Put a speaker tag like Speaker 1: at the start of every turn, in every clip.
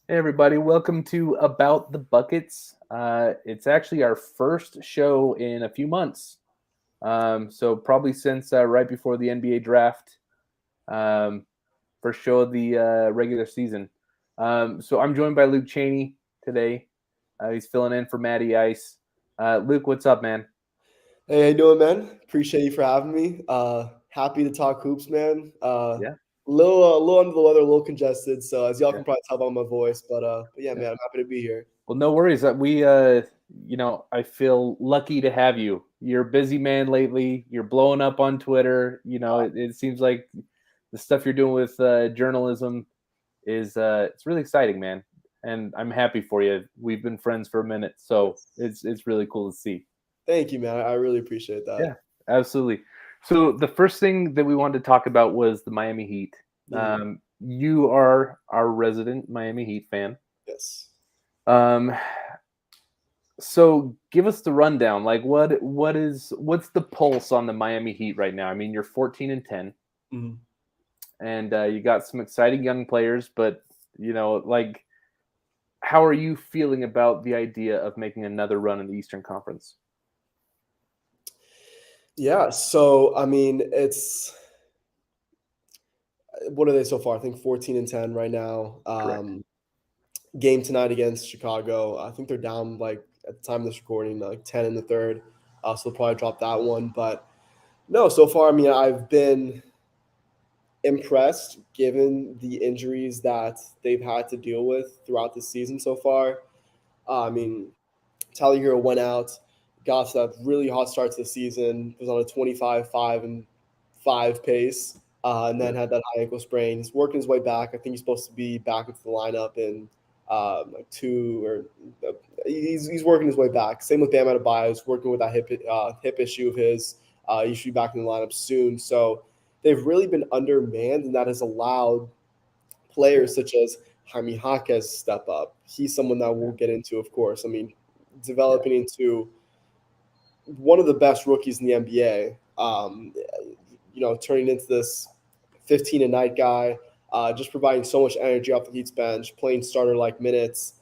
Speaker 1: Hey everybody, welcome to About the Buckets. It's actually our first show in a few months. So probably since right before the NBA draft, um, first show of the regular season. So I'm joined by Luke Cheney today. He's filling in for Matty Ice. Luke, what's up, man?
Speaker 2: Hey, how you doing, man? Appreciate you for having me. Happy to talk hoops, man.
Speaker 1: Yeah,
Speaker 2: A little under the weather, a little congested. So as y'all
Speaker 1: yeah.
Speaker 2: can probably tell by my voice, but yeah,
Speaker 1: Yeah.
Speaker 2: man, I'm happy to be here.
Speaker 1: Well, no worries. I feel lucky to have you. You're a busy man lately. You're blowing up on Twitter. It seems like the stuff you're doing with journalism is it's really exciting, man. And I'm happy for you. We've been friends for a minute, so it's really cool to see.
Speaker 2: Thank you, man. I really appreciate that.
Speaker 1: Yeah, absolutely. So the first thing that we wanted to talk about was the Miami Heat.
Speaker 2: Mhm.
Speaker 1: You are our resident Miami Heat fan.
Speaker 2: Yes.
Speaker 1: Um, So give us the rundown. Like what's the pulse on the Miami Heat right now? I mean, you're 14-10,
Speaker 2: Mhm.
Speaker 1: and you got some exciting young players, but like how are you feeling about the idea of making another run in the Eastern Conference?
Speaker 2: Yeah. So I mean, it's what are they so far? I think 14-10 right now.
Speaker 1: Correct.
Speaker 2: Game tonight against Chicago. I think they're down like at the time of this recording, like 10 in the third. So they'll probably drop that one. But no, so far, I mean, I've been impressed given the injuries that they've had to deal with throughout the season so far. I mean, Tyler Hero went out, got to that really hot start to the season, was on a 25-5 pace, and
Speaker 1: Yeah.
Speaker 2: then had that high ankle sprain. He's working his way back. I think he's supposed to be back into the lineup in like two or he's working his way back. Same with Bam Adebayo. He's working with that hip issue of his. He should be back in the lineup soon. So they've really been undermanned, and that has allowed
Speaker 1: Yeah.
Speaker 2: players such as Jaime Jaquez step up. He's someone that we'll
Speaker 1: Yeah.
Speaker 2: get into, of course. I mean,
Speaker 1: Yeah.
Speaker 2: developing into one of the best rookies in the NBA. Turning into this 15 a night guy, just providing so much energy off the Heat's bench, playing starter like minutes.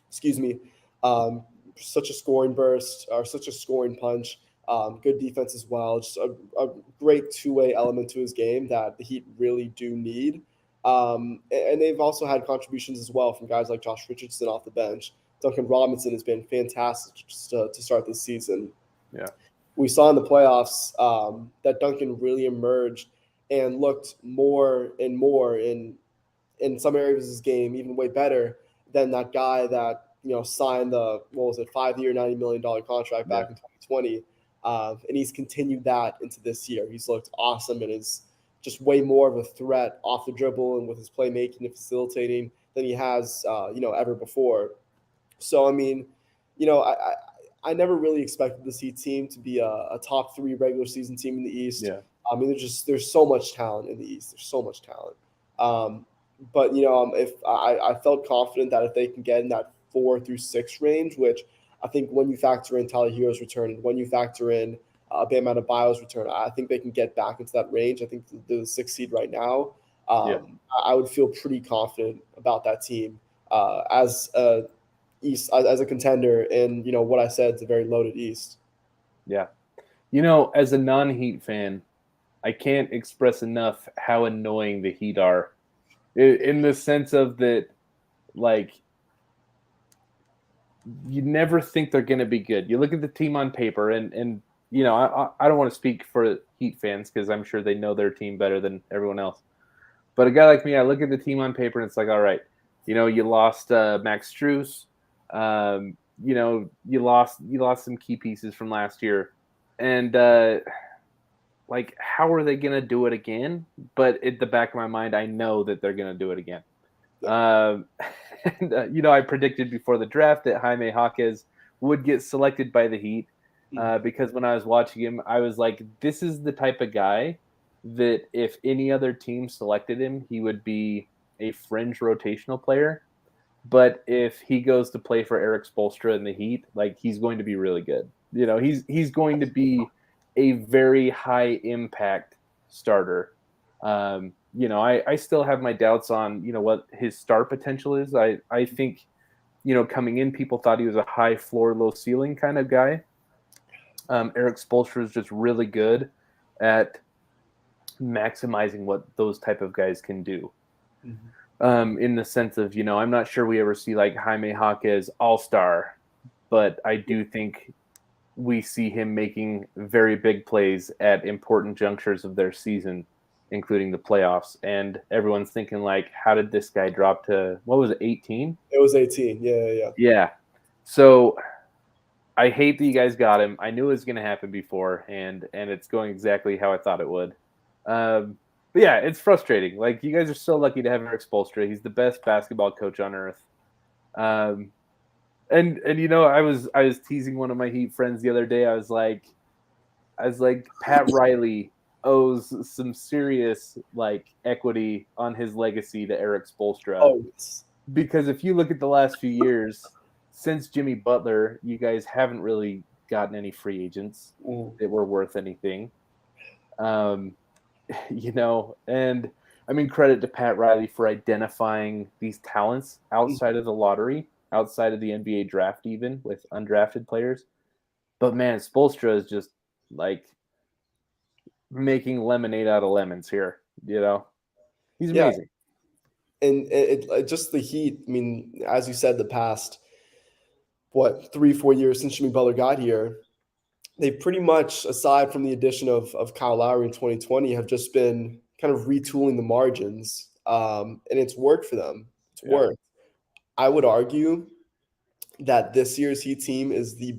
Speaker 2: Excuse me. Um, Such a scoring burst or such a scoring punch. Good defense as well. Just a great two-way element to his game that the Heat really do need. And they've also had contributions as well from guys like Josh Richardson off the bench. Duncan Robinson has been fantastic to start this season.
Speaker 1: Yeah.
Speaker 2: We saw in the playoffs that Duncan really emerged and looked more and more in some areas of his game even way better than that guy that signed the what was it 5 year $90 million contract
Speaker 1: Yeah.
Speaker 2: back in 2020, and he's continued that into this year. He's looked awesome and is just way more of a threat off the dribble and with his playmaking and facilitating than he has ever before. So I mean, I never really expected the Heat team to be a top three regular season team in the East.
Speaker 1: Yeah.
Speaker 2: I mean, there's so much talent in the East. There's so much talent. Um, but if I felt confident that if they can get in that 4 through 6 range, which I think when you factor in Tyler Hero's return and when you factor in Bam Adebayo's return, I think they can get back into that range. I think the 6 seed right now.
Speaker 1: Yeah.
Speaker 2: I would feel pretty confident about that team as a East as a contender, and what I said, it's a very loaded East.
Speaker 1: Yeah. As a non-Heat fan, I can't express enough how annoying the Heat are in the sense of that, like, you never think they're going to be good. You look at the team on paper, and I don't want to speak for Heat fans because I'm sure they know their team better than everyone else. But a guy like me, I look at the team on paper and it's like, all right, you lost Max Struess, you lost some key pieces from last year, and like, how are they going to do it again? But at the back of my mind, I know that they're going to do it again.
Speaker 2: Yeah.
Speaker 1: Um, and I predicted before the draft that Jaime Jaquez would get selected by the Heat
Speaker 2: Mhm.
Speaker 1: because when I was watching him, I was like, this is the type of guy that if any other team selected him, he would be a fringe rotational player. But if he goes to play for Eric Spoelstra in the Heat, like, he's going to be really good. He's going to be a very high impact starter. I still have my doubts on, what his star potential is. I think, coming in, people thought he was a high floor, low ceiling kind of guy. Eric Spoelstra is just really good at maximizing what those type of guys can do. In the sense of, I'm not sure we ever see like Jaime Jaquez all-star, but I do think we see him making very big plays at important junctures of their season, including the playoffs. And everyone's thinking like, how did this guy drop to, what was it, 18?
Speaker 2: It was 18. Yeah.
Speaker 1: Yeah. So I hate that you guys got him. I knew it was going to happen before, and it's going exactly how I thought it would. But yeah, it's frustrating. Like, you guys are so lucky to have Eric Spoelstra. He's the best basketball coach on earth. And I was teasing one of my Heat friends the other day. I was like, Pat Riley owes some serious like equity on his legacy to Eric Spoelstra.
Speaker 2: Oh, yes.
Speaker 1: Because if you look at the last few years, since Jimmy Butler, you guys haven't really gotten any free agents that were worth anything. And I mean, credit to Pat Riley for identifying these talents outside of the lottery, outside of the NBA draft, even with undrafted players. But man, Spoelstra is just like making lemonade out of lemons here. He's amazing.
Speaker 2: And it just the Heat. I mean, as you said, the past 3-4 years since Jimmy Butler got here, they've pretty much, aside from the addition of Kyle Lowry in 2020, have just been kind of retooling the margins, and it's worked for them. It's worked. I would argue that this year's Heat team is the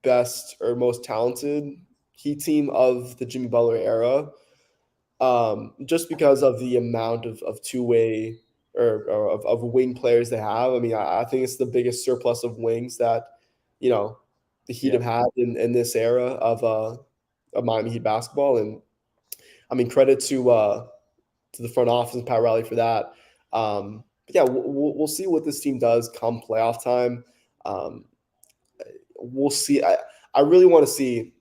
Speaker 2: best or most talented Heat team of the Jimmy Butler era, just because of the amount of two-way or of wing players they have. I mean, I think it's the biggest surplus of wings that the Heat have had in this era of Miami Heat basketball. And I mean, credit to the front office and Pat Riley for that. But yeah, we'll see what this team does come playoff time. We'll see. I really want to see.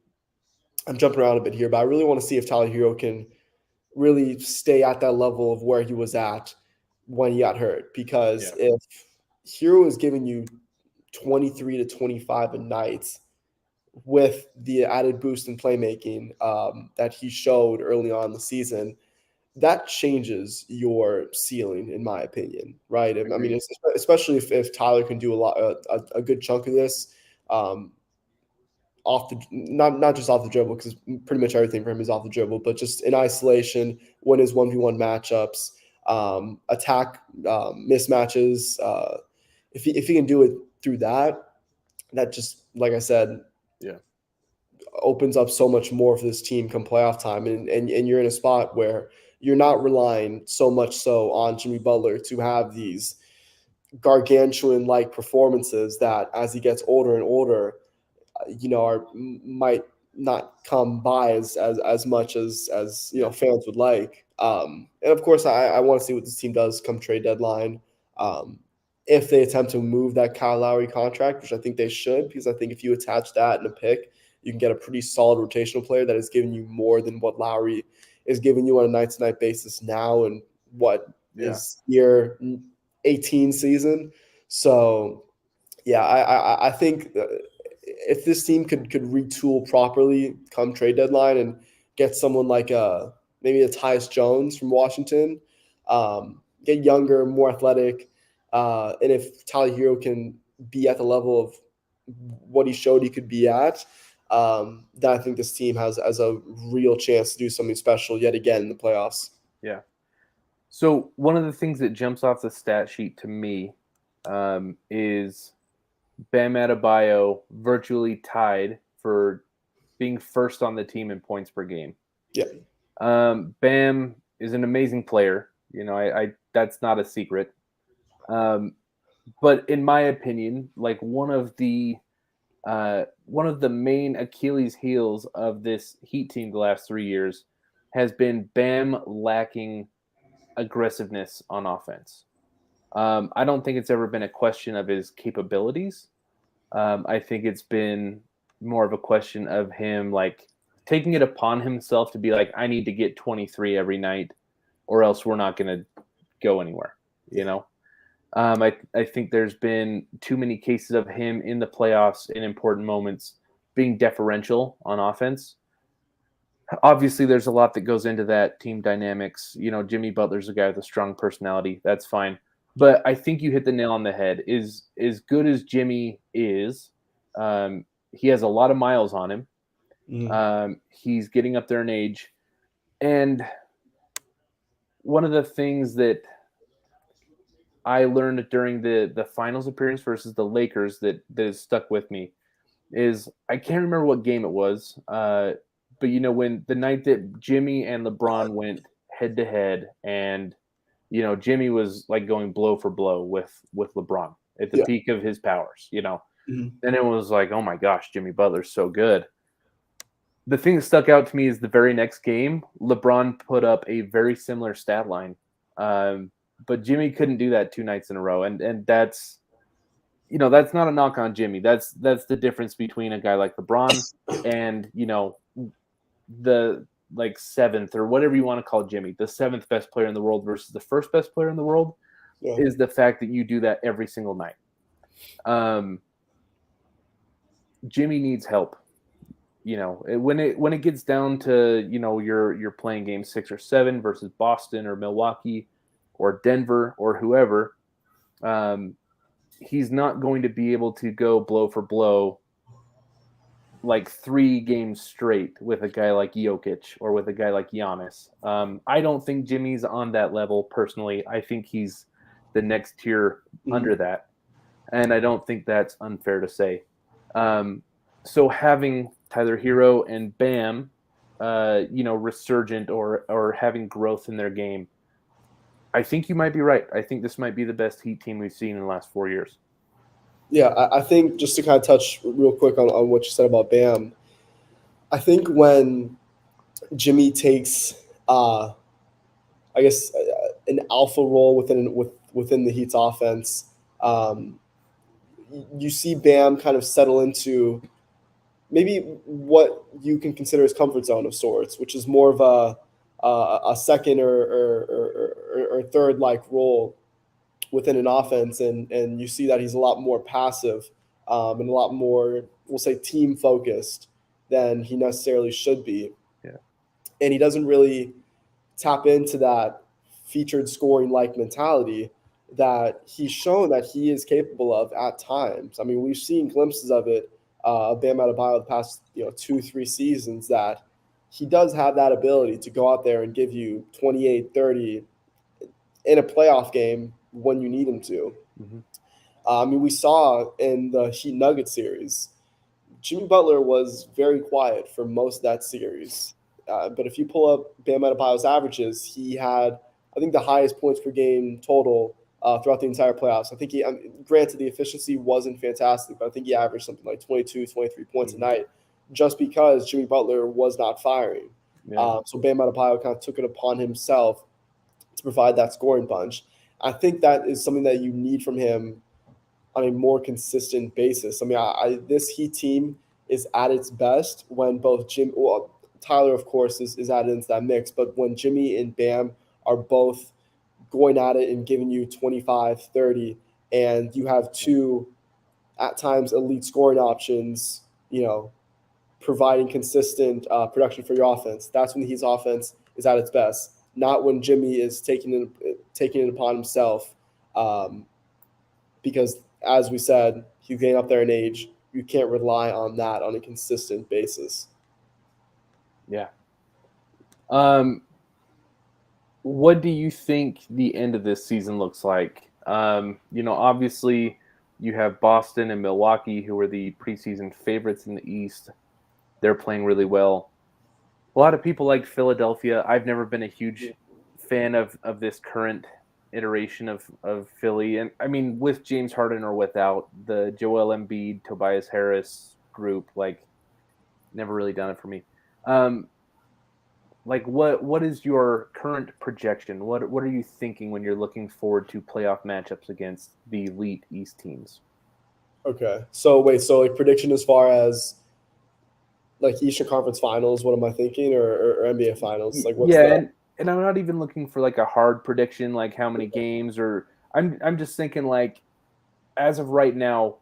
Speaker 2: I'm jumping around a bit here, but I really want to see if Tyler Hero can really stay at that level of where he was at when he got hurt. Because if Hero is giving you 23 to 25 a night with the added boost in playmaking that he showed early on in the season, that changes your ceiling, in my opinion, right? I mean, especially if Tyler can do a good chunk of this off the not just off the dribble, because pretty much everything for him is off the dribble, but just in isolation, win his 1v1 matchups, attack mismatches. If he can do it through that just, like I said, opens up so much more for this team come playoff time, and you're in a spot where you're not relying so much so on Jimmy Butler to have these gargantuan-like performances that, as he gets older and older, might not come by as much as fans would like. And of course, I want to see what this team does come trade deadline. If they attempt to move that Kyle Lowry contract, which I think they should, because I think if you attach that in a pick, you can get a pretty solid rotational player that is giving you more than what Lowry is giving you on a night-to-night basis now, and is year 18 season. So, yeah, I think if this team could retool properly come trade deadline and get someone like maybe a Tyus Jones from Washington, get younger, more athletic, and if Tyler Hero can be at the level of what he showed he could be at, then I think this team has a real chance to do something special yet again in the playoffs.
Speaker 1: Yeah. So one of the things that jumps off the stat sheet to me is Bam Adebayo virtually tied for being first on the team in points per game.
Speaker 2: Yeah.
Speaker 1: Bam is an amazing player. I that's not a secret. But in my opinion, like one of the main Achilles heels of this Heat team the last 3 years has been Bam lacking aggressiveness on offense. I don't think it's ever been a question of his capabilities. I think it's been more of a question of him like taking it upon himself to be like, I need to get 23 every night or else we're not going to go anywhere, you know? I think there's been too many cases of him in the playoffs in important moments being deferential on offense. Obviously, there's a lot that goes into that, team dynamics. You know, Jimmy Butler's a guy with a strong personality. That's fine. But I think you hit the nail on the head. Is as good as Jimmy is, he has a lot of miles on him. He's getting up there in age. And one of the things that I learned during the finals appearance versus the Lakers that has stuck with me is I can't remember what game it was, but you know when the night that Jimmy and LeBron went head to head, and you know Jimmy was like going blow for blow with LeBron at the peak of his powers, you know, and it was like, oh my gosh, Jimmy Butler's so good. The thing that stuck out to me is the very next game, LeBron put up a very similar stat line. But Jimmy couldn't do that 2 nights in a row, and that's, you know, that's not a knock on Jimmy. That's the difference between a guy like LeBron and, you know, the like 7th or whatever you want to call Jimmy, the 7th best player in the world versus the 1st best player in the world, is the fact that you do that every single night. Jimmy needs help. You know, when it gets down to, you know, you're playing game 6 or 7 versus Boston or Milwaukee or Denver or whoever, he's not going to be able to go blow for blow like 3 games straight with a guy like Jokic or with a guy like Giannis. I don't think Jimmy's on that level personally. I think he's the next tier under that, and I don't think that's unfair to say. So having Tyler Hero and Bam, you know, resurgent or having growth in their game, I think you might be right. I think this might be the best Heat team we've seen in the last 4 years.
Speaker 2: Yeah, I think just to kind of touch real quick on what you said about Bam, I think when Jimmy takes, I guess, an alpha role within the Heat's offense, you see Bam kind of settle into maybe what you can consider his comfort zone of sorts, which is more of a second or third like role within an offense, and you see that he's a lot more passive and a lot more, we'll say, team focused than he necessarily should be.
Speaker 1: Yeah.
Speaker 2: And he doesn't really tap into that featured scoring like mentality that he's shown that he is capable of at times. I mean, we've seen glimpses of it, Bam Adebayo the past 2-3 seasons, that he does have that ability to go out there and give you 28, 30 in a playoff game when you need him to. I mean, we saw in the Heat Nuggets series, Jimmy Butler was very quiet for most of that series. But if you pull up Bam Adebayo's averages, he had, I think, the highest points per game total throughout the entire playoffs. I think granted, the efficiency wasn't fantastic, but I think he averaged something like 22, 23 points a night just because Jimmy Butler was not firing. So Bam Adebayo kind of took it upon himself to provide that scoring punch. I think that is something that you need from him on a more consistent basis. I mean, this Heat team is at its best when both Tyler, of course, is added into that mix, but when Jimmy and Bam are both going at it and giving you 25, 30, and you have 2, at times, elite scoring options, providing consistent production for your offense. That's when the Heat's offense is at its best, not when Jimmy is taking it upon himself. Because, as we said, he's getting up there in age. You can't rely on that on a consistent basis.
Speaker 1: Yeah. What do you think the end of this season looks like? Obviously you have Boston and Milwaukee, who are the preseason favorites in the East. They're playing really well. A lot of people like Philadelphia. I've never been a huge fan of this current iteration of Philly. And I mean, with James Harden or without, the Joel Embiid, Tobias Harris group, never really done it for me. What is your current projection? What are you thinking when you're looking forward to playoff matchups against the elite East teams?
Speaker 2: Okay. So prediction as far as Eastern Conference Finals, what am I thinking, or NBA Finals?
Speaker 1: and I'm not even looking for like a hard prediction, like how many games, or I'm just thinking like as of right now,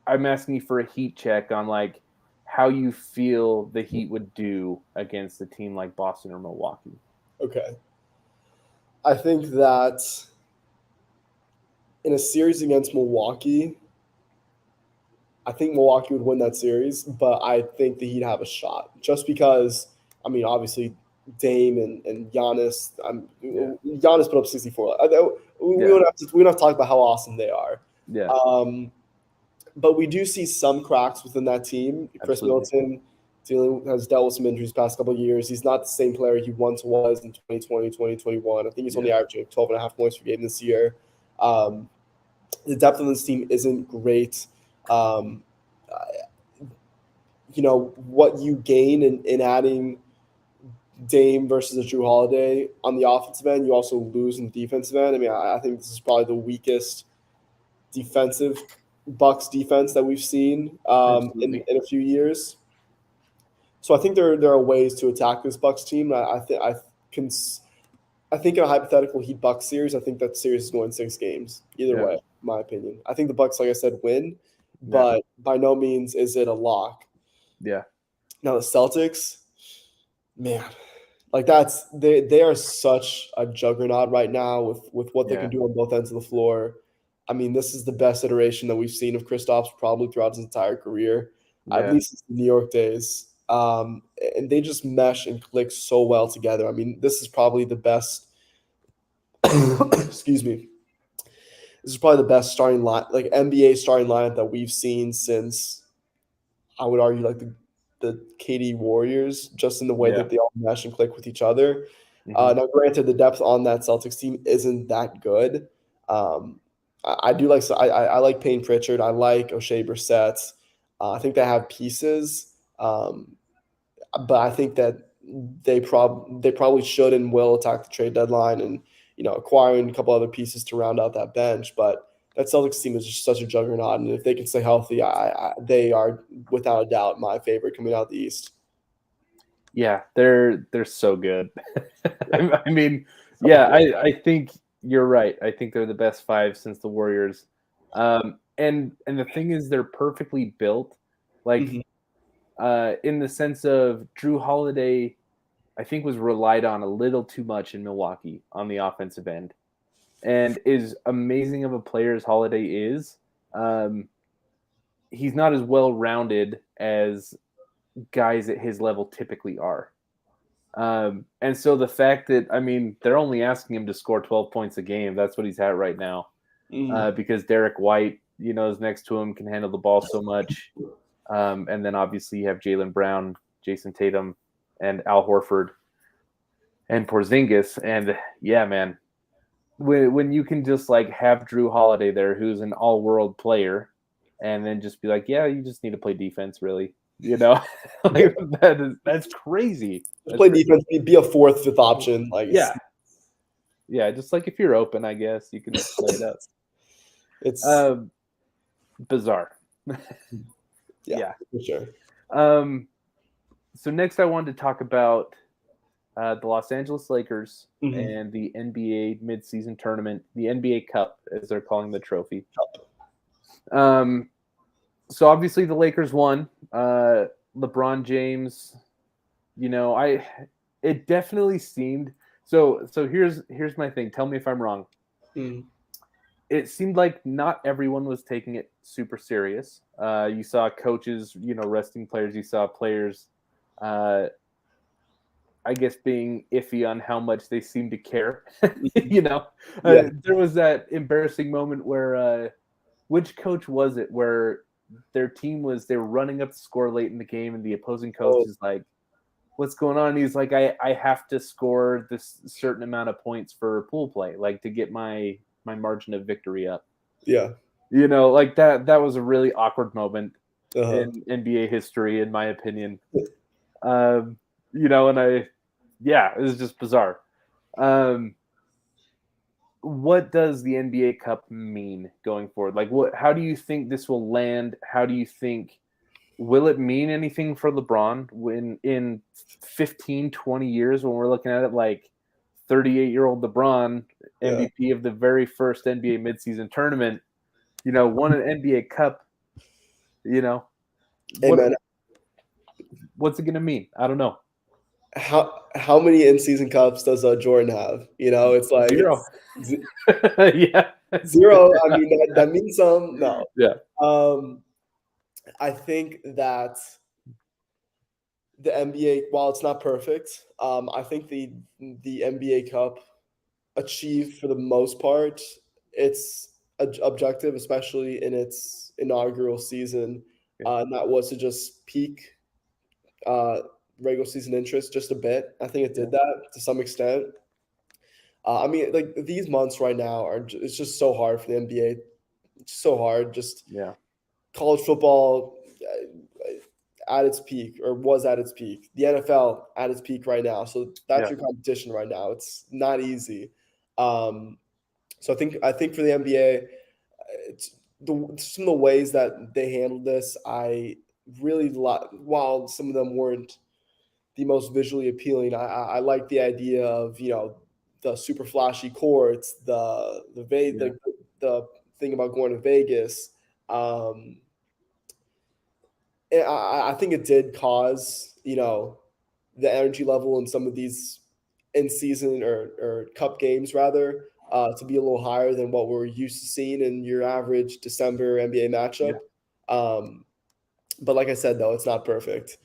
Speaker 1: I'm asking you for a heat check on like how you feel the Heat would do against a team like Boston or Milwaukee.
Speaker 2: Okay. I think that in a series against Milwaukee, I think Milwaukee would win that series, but I think the Heat have a shot just because, I mean, obviously Dame and Giannis. Giannis put up 64. We don't have to talk about how awesome they are.
Speaker 1: Yeah,
Speaker 2: But we do see some cracks within that team. Chris
Speaker 1: absolutely.
Speaker 2: Middleton has dealt with some injuries past couple of years. He's not the same player he once was in 2020, 2021. I think he's only averaging 12 and a half points per game this year. The depth of this team isn't great. Um, what you gain in adding Dame versus a Drew Holiday on the offensive end, you also lose in the defensive end. I mean, I think this is probably the weakest defensive Bucks defense that we've seen in a few years. So I think there are ways to attack this Bucks team. I think in a hypothetical Heat Bucks series, I think that series is going 6 games. Either way, in my opinion. I think the Bucks, like I said, win, but by no means is it a lock.
Speaker 1: Yeah.
Speaker 2: Now the Celtics, man, like they are such a juggernaut right now with what they can do on both ends of the floor. I mean, this is the best iteration that we've seen of Kristaps probably throughout his entire career, at least since the New York days. And they just mesh and click so well together. I mean, this is probably the best. Excuse me. This is probably the best starting line, like NBA starting lineup that we've seen since, I would argue, like the KD Warriors, just in the way that they all mesh and click with each other. Now, granted, the depth on that Celtics team isn't that good. I do like I like Payne Pritchard. I like O'Shea Brissett. I think they have pieces, but I think that they probably should and will attack the trade deadline and acquiring a couple other pieces to round out that bench. But that Celtics team is just such a juggernaut, and if they can stay healthy, they are without a doubt my favorite coming out of the East.
Speaker 1: Yeah, they're so good. I mean, yeah, I think you're right. I think they're the best 5 since the Warriors. And the thing is, they're perfectly built, like in the sense of Drew Holiday, I think was relied on a little too much in Milwaukee on the offensive end, and as amazing of a player as Holiday is, he's not as well rounded as guys at his level typically are. And so the fact that, I mean, they're only asking him to score 12 points a game. That's what he's at right now. Because Derek White, is next to him, can handle the ball so much. And then obviously you have Jaylen Brown, Jason Tatum, and Al Horford and Porzingis. And yeah, man, when you can just like have Drew Holiday there, who's an all-world player, and then just be like, yeah, you just need to play defense, really. Like that's crazy.
Speaker 2: Just play defense, be a 4th, 5th option. Like
Speaker 1: yeah, just like if you're open, I guess you can just play it up.
Speaker 2: It's
Speaker 1: bizarre.
Speaker 2: yeah, for sure.
Speaker 1: So next, I wanted to talk about the Los Angeles Lakers and the NBA midseason tournament, the NBA Cup, as they're calling the trophy. So obviously the Lakers won. LeBron James, it definitely seemed so. Here's my thing. Tell me if I'm wrong. It seemed like not everyone was taking it super serious. You saw coaches, resting players. You saw players, I guess, being iffy on how much they seem to care. There was that embarrassing moment where, which coach was it, where their team they were running up the score late in the game, and the opposing coach is like, "What's going on?" And he's like, "I have to score this certain amount of points for pool play, like to get my margin of victory up."
Speaker 2: Yeah.
Speaker 1: Like that was a really awkward moment in NBA history, in my opinion. And it was just bizarre. What does the NBA Cup mean going forward? Like, how do you think this will land? How do you think, will it mean anything for LeBron when in 15, 20 years when we're looking at it? Like, 38-year-old LeBron,
Speaker 2: Yeah.
Speaker 1: MVP of the very first NBA midseason tournament, won an NBA Cup.
Speaker 2: Hey,
Speaker 1: What
Speaker 2: man,
Speaker 1: what's it gonna mean? I don't know.
Speaker 2: how many in-season cups does Jordan have? It's like
Speaker 1: 0.
Speaker 2: z-
Speaker 1: Yeah.
Speaker 2: 0. I mean, that means some. No.
Speaker 1: Yeah.
Speaker 2: I think that the NBA, while it's not perfect, I think the NBA Cup achieved for the most part its objective, especially in its inaugural season, and that was to just peak regular season interest just a bit. I think it did that to some extent. I mean, like these months right now it's just so hard for the NBA. It's so hard. Just
Speaker 1: Yeah.
Speaker 2: college football at its peak, or was at its peak. The NFL at its peak right now. So that's your competition right now. It's not easy. So I think for the NBA, some of the ways that they handled this, I really like. While some of them weren't the most visually appealing, I like the idea of the super flashy courts, the thing about going to Vegas. I think it did cause the energy level in some of these in season or cup games rather to be a little higher than what we're used to seeing in your average December NBA matchup. But like I said, though, it's not perfect.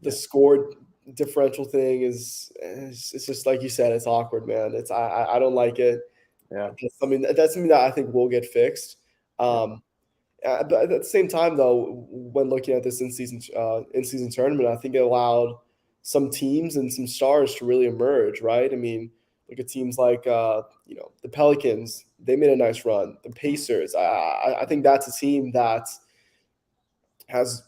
Speaker 2: The score differential thing it's just like you said, it's awkward, man. I don't like it.
Speaker 1: Yeah.
Speaker 2: That's something that I think will get fixed. But at the same time, though, when looking at this in-season tournament, I think it allowed some teams and some stars to really emerge, right? I mean, look at teams like the Pelicans. They made a nice run. The Pacers. I think that's a team that has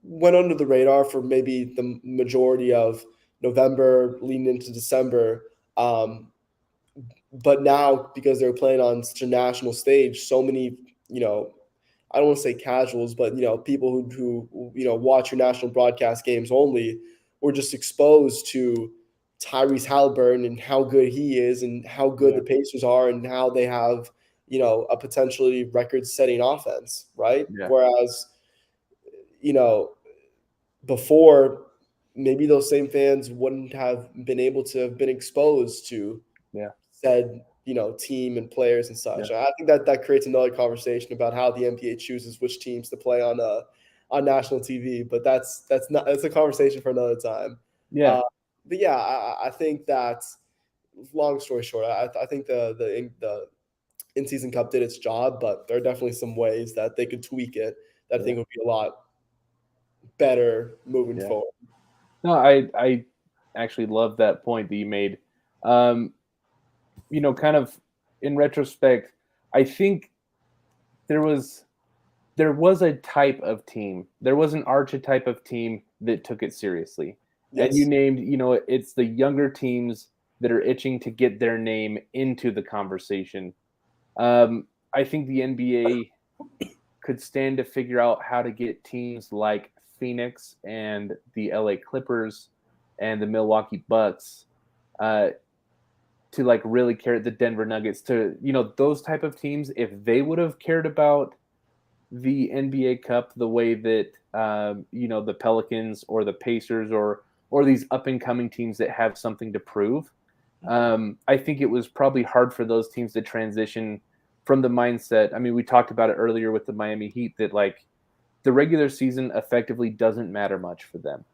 Speaker 2: went under the radar for maybe the majority of November leading into December. But now, because they're playing on such a national stage, so many, I don't want to say casuals, but people who watch your national broadcast games only were just exposed to Tyrese Halliburton and how good he is and how good the Pacers are and how they have a potentially record-setting offense, right?
Speaker 1: Yeah.
Speaker 2: Whereas before, maybe those same fans wouldn't have been able to have been exposed to said team and players and such. I think that creates another conversation about how the NBA chooses which teams to play on national TV, but that's a conversation for another time. But yeah, I think that, long story short, I think the in-season cup did its job, but there are definitely some ways that they could tweak it that I think would be a lot better moving forward.
Speaker 1: No, I actually love that point that you made. Kind of in retrospect, I think there was a type of team. There was an archetype of team that took it seriously.
Speaker 2: Yes.
Speaker 1: And you named, it's the younger teams that are itching to get their name into the conversation. I think the NBA could stand to figure out how to get teams like Phoenix and the LA Clippers and the Milwaukee Bucks to like really care, the Denver Nuggets, to those type of teams, if they would have cared about the NBA Cup the way that the Pelicans or the Pacers or these up and coming teams that have something to prove. I think it was probably hard for those teams to transition from the mindset. I mean, we talked about it earlier with the Miami Heat that like the regular season effectively doesn't matter much for them.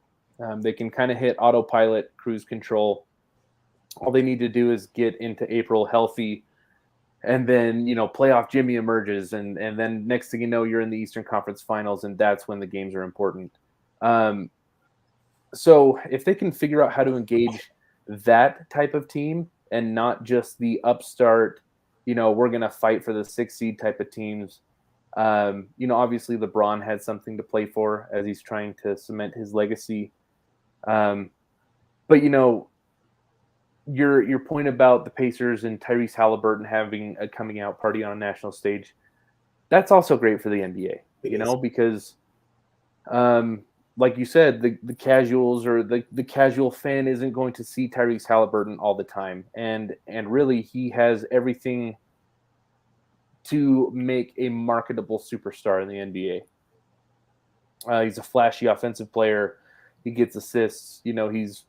Speaker 1: They can kind of hit autopilot, cruise control. All they need to do is get into April healthy, and then playoff Jimmy emerges, and then next thing you know, you're in the Eastern Conference Finals, and that's when the games are important. So if they can figure out how to engage that type of team and not just the upstart, we're gonna fight for the 6th seed type of teams. Obviously LeBron had something to play for as he's trying to cement his legacy. But your point about the Pacers and Tyrese Halliburton having a coming out party on a national stage, that's also great for the NBA, because like you said, the casuals or the casual fan isn't going to see Tyrese Halliburton all the time, and really he has everything to make a marketable superstar in the NBA. He's a flashy offensive player. He gets assists. You know, he's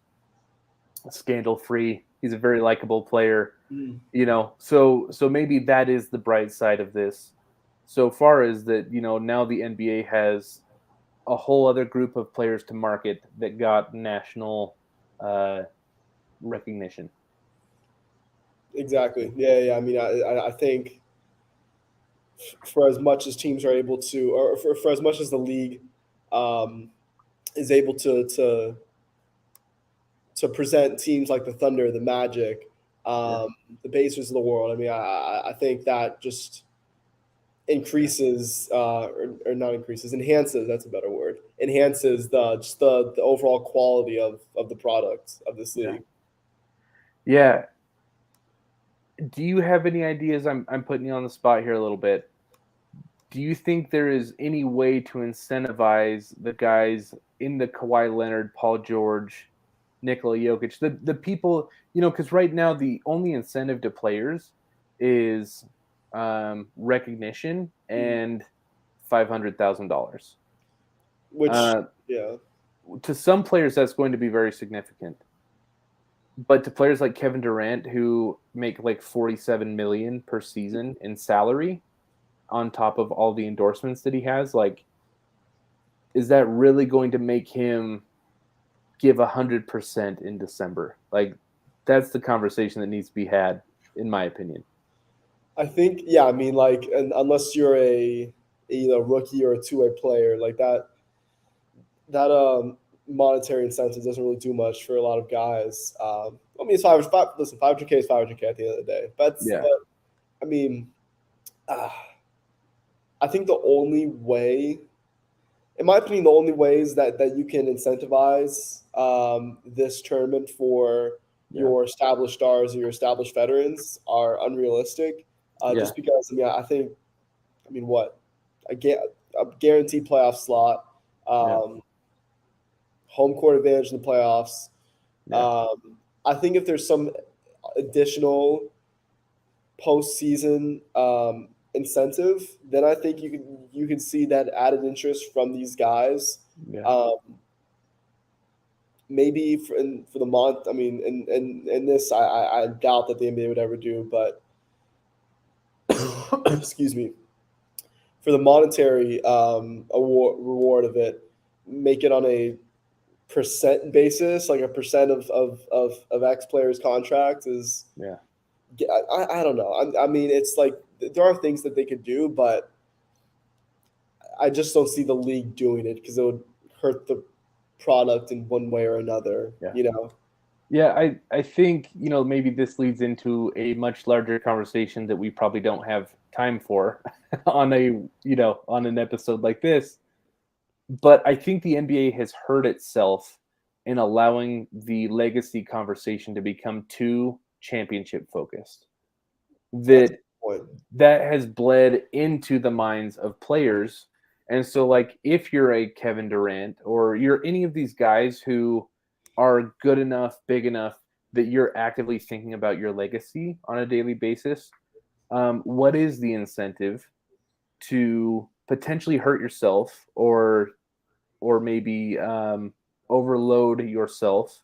Speaker 1: scandal free. He's a very likable player.
Speaker 2: Mm.
Speaker 1: You know, so maybe that is the bright side of this. So far as that, you know, now the NBA has a whole other group of players to market that got national recognition.
Speaker 2: Exactly. Yeah. I mean, I think for as much as teams are able to, or for as much as the league um, is able to present teams like the Thunder, the Magic,
Speaker 1: Yeah.
Speaker 2: the Pacers of the world. I mean, I think that just increases or not increases, enhances. That's a better word. Enhances the overall quality of the product of this
Speaker 1: Yeah.
Speaker 2: league.
Speaker 1: Yeah. Do you have any ideas? I'm putting you on the spot here a little bit. Do you think there is any way to incentivize the guys in the Kawhi Leonard, Paul George, Nikola Jokic, the people, you know, because right now the only incentive to players is recognition and $500,000.
Speaker 2: Which,
Speaker 1: Uh,
Speaker 2: yeah,
Speaker 1: to some players, that's going to be very significant, but to players like Kevin Durant, who make like 47 million per season in salary, on top of all the endorsements that he has, like, is that really going to make him give 100% in December? Like, that's the conversation that needs to be had, in my opinion.
Speaker 2: I think, yeah. I mean, like, and unless you're a either rookie or a two-way player, like that monetary incentive doesn't really do much for a lot of guys. I mean, it's five. Listen, 500K is 500K at the end of the day.
Speaker 1: Yeah,
Speaker 2: But I mean, uh, I think the only way, in my opinion, the only ways that you can incentivize this tournament for
Speaker 1: yeah,
Speaker 2: your established stars or your established veterans are unrealistic.
Speaker 1: yeah,
Speaker 2: Just because, I mean, I think, I mean, what a guaranteed playoff slot,
Speaker 1: yeah,
Speaker 2: um, home court advantage in the playoffs.
Speaker 1: yeah,
Speaker 2: I think if there's some additional postseason incentive, then I think you can see that added interest from these guys.
Speaker 1: yeah,
Speaker 2: Um, maybe for the month. I mean, in this, I doubt that the NBA would ever do, but excuse me, for the monetary award reward of it, make it on a percent basis, like a percent of X players' contract is.
Speaker 1: yeah.
Speaker 2: I don't know. I mean, it's like there are things that they could do, but I just don't see the league doing it because it would hurt the product in one way or another.
Speaker 1: Yeah.
Speaker 2: You know.
Speaker 1: Yeah, I think, you know, maybe this leads into a much larger conversation that we probably don't have time for on a, you know, on an episode like this. But I think the NBA has hurt itself in allowing the legacy conversation to become too championship focused.
Speaker 2: That's
Speaker 1: That
Speaker 2: the point.
Speaker 1: has bled into the minds of players. And so, like, if you're a Kevin Durant or you're any of these guys who are good enough, big enough that you're actively thinking about your legacy on a daily basis, what is the incentive to potentially hurt yourself or maybe overload yourself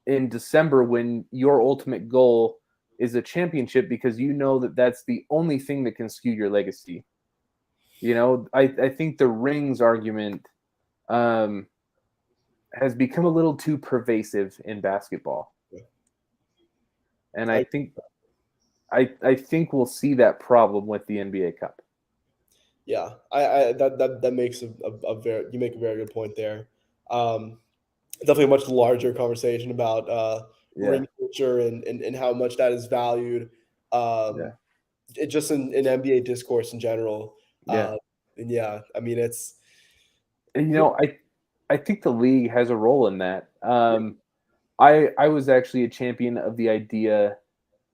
Speaker 1: in December when your ultimate goal is a championship, because you know that that's the only thing that can skew your legacy. You know, I think the rings argument um, has become a little too pervasive in basketball, and I
Speaker 2: I,
Speaker 1: think I think we'll see that problem with the NBA Cup.
Speaker 2: yeah, I that makes a very you make a very good point there. Um, Definitely a much larger conversation about
Speaker 1: Yeah,
Speaker 2: ring culture and how much that is valued.
Speaker 1: yeah,
Speaker 2: Um, just in NBA discourse in general.
Speaker 1: yeah.
Speaker 2: And yeah, I mean it's
Speaker 1: And you know, I think the league has a role in that.
Speaker 2: yeah,
Speaker 1: I was actually a champion of the idea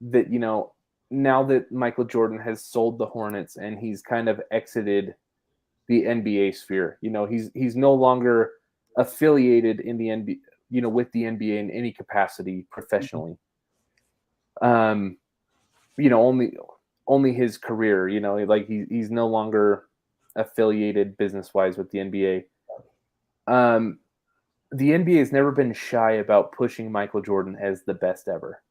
Speaker 1: that, you know, now that Michael Jordan has sold the Hornets and he's kind of exited the NBA sphere, you know, he's no longer affiliated in the NBA, with the NBA in any capacity professionally. Only his career, like he's no longer affiliated business wise with the NBA. The NBA has never been shy about pushing Michael Jordan as the best ever.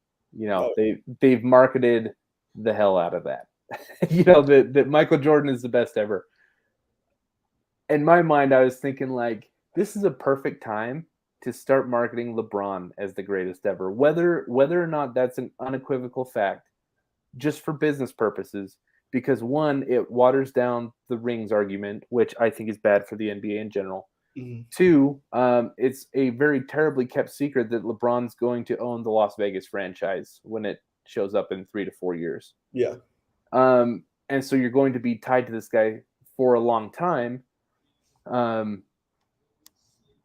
Speaker 1: They've marketed the hell out of that. That Michael Jordan is the best ever. In my mind, I was thinking like, this is a perfect time to start marketing LeBron as the greatest ever, whether or not that's an unequivocal fact, just for business purposes. Because one, it waters down the rings argument, which I think is bad for the NBA in general.
Speaker 2: Mm-hmm.
Speaker 1: Two, it's a very terribly kept secret that LeBron's going to own the Las Vegas franchise when it shows up in 3 to 4 years.
Speaker 2: Yeah.
Speaker 1: And so you're going to be tied to this guy for a long time.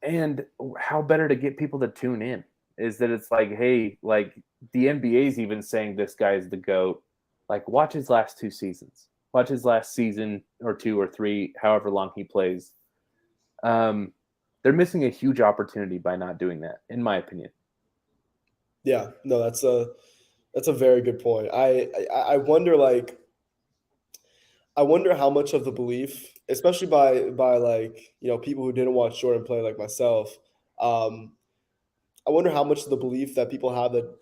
Speaker 1: And how better to get people to tune in is that it's like, hey, like the NBA's even saying this guy is the GOAT. Like, watch his last 2 seasons. Watch his last season or 2 or 3, however long he plays. They're missing a huge opportunity by not doing that, in my opinion.
Speaker 2: Yeah, no, that's a very good point. I wonder how much of the belief, especially by like, people who didn't watch Jordan play like myself, I wonder how much of the belief that people have that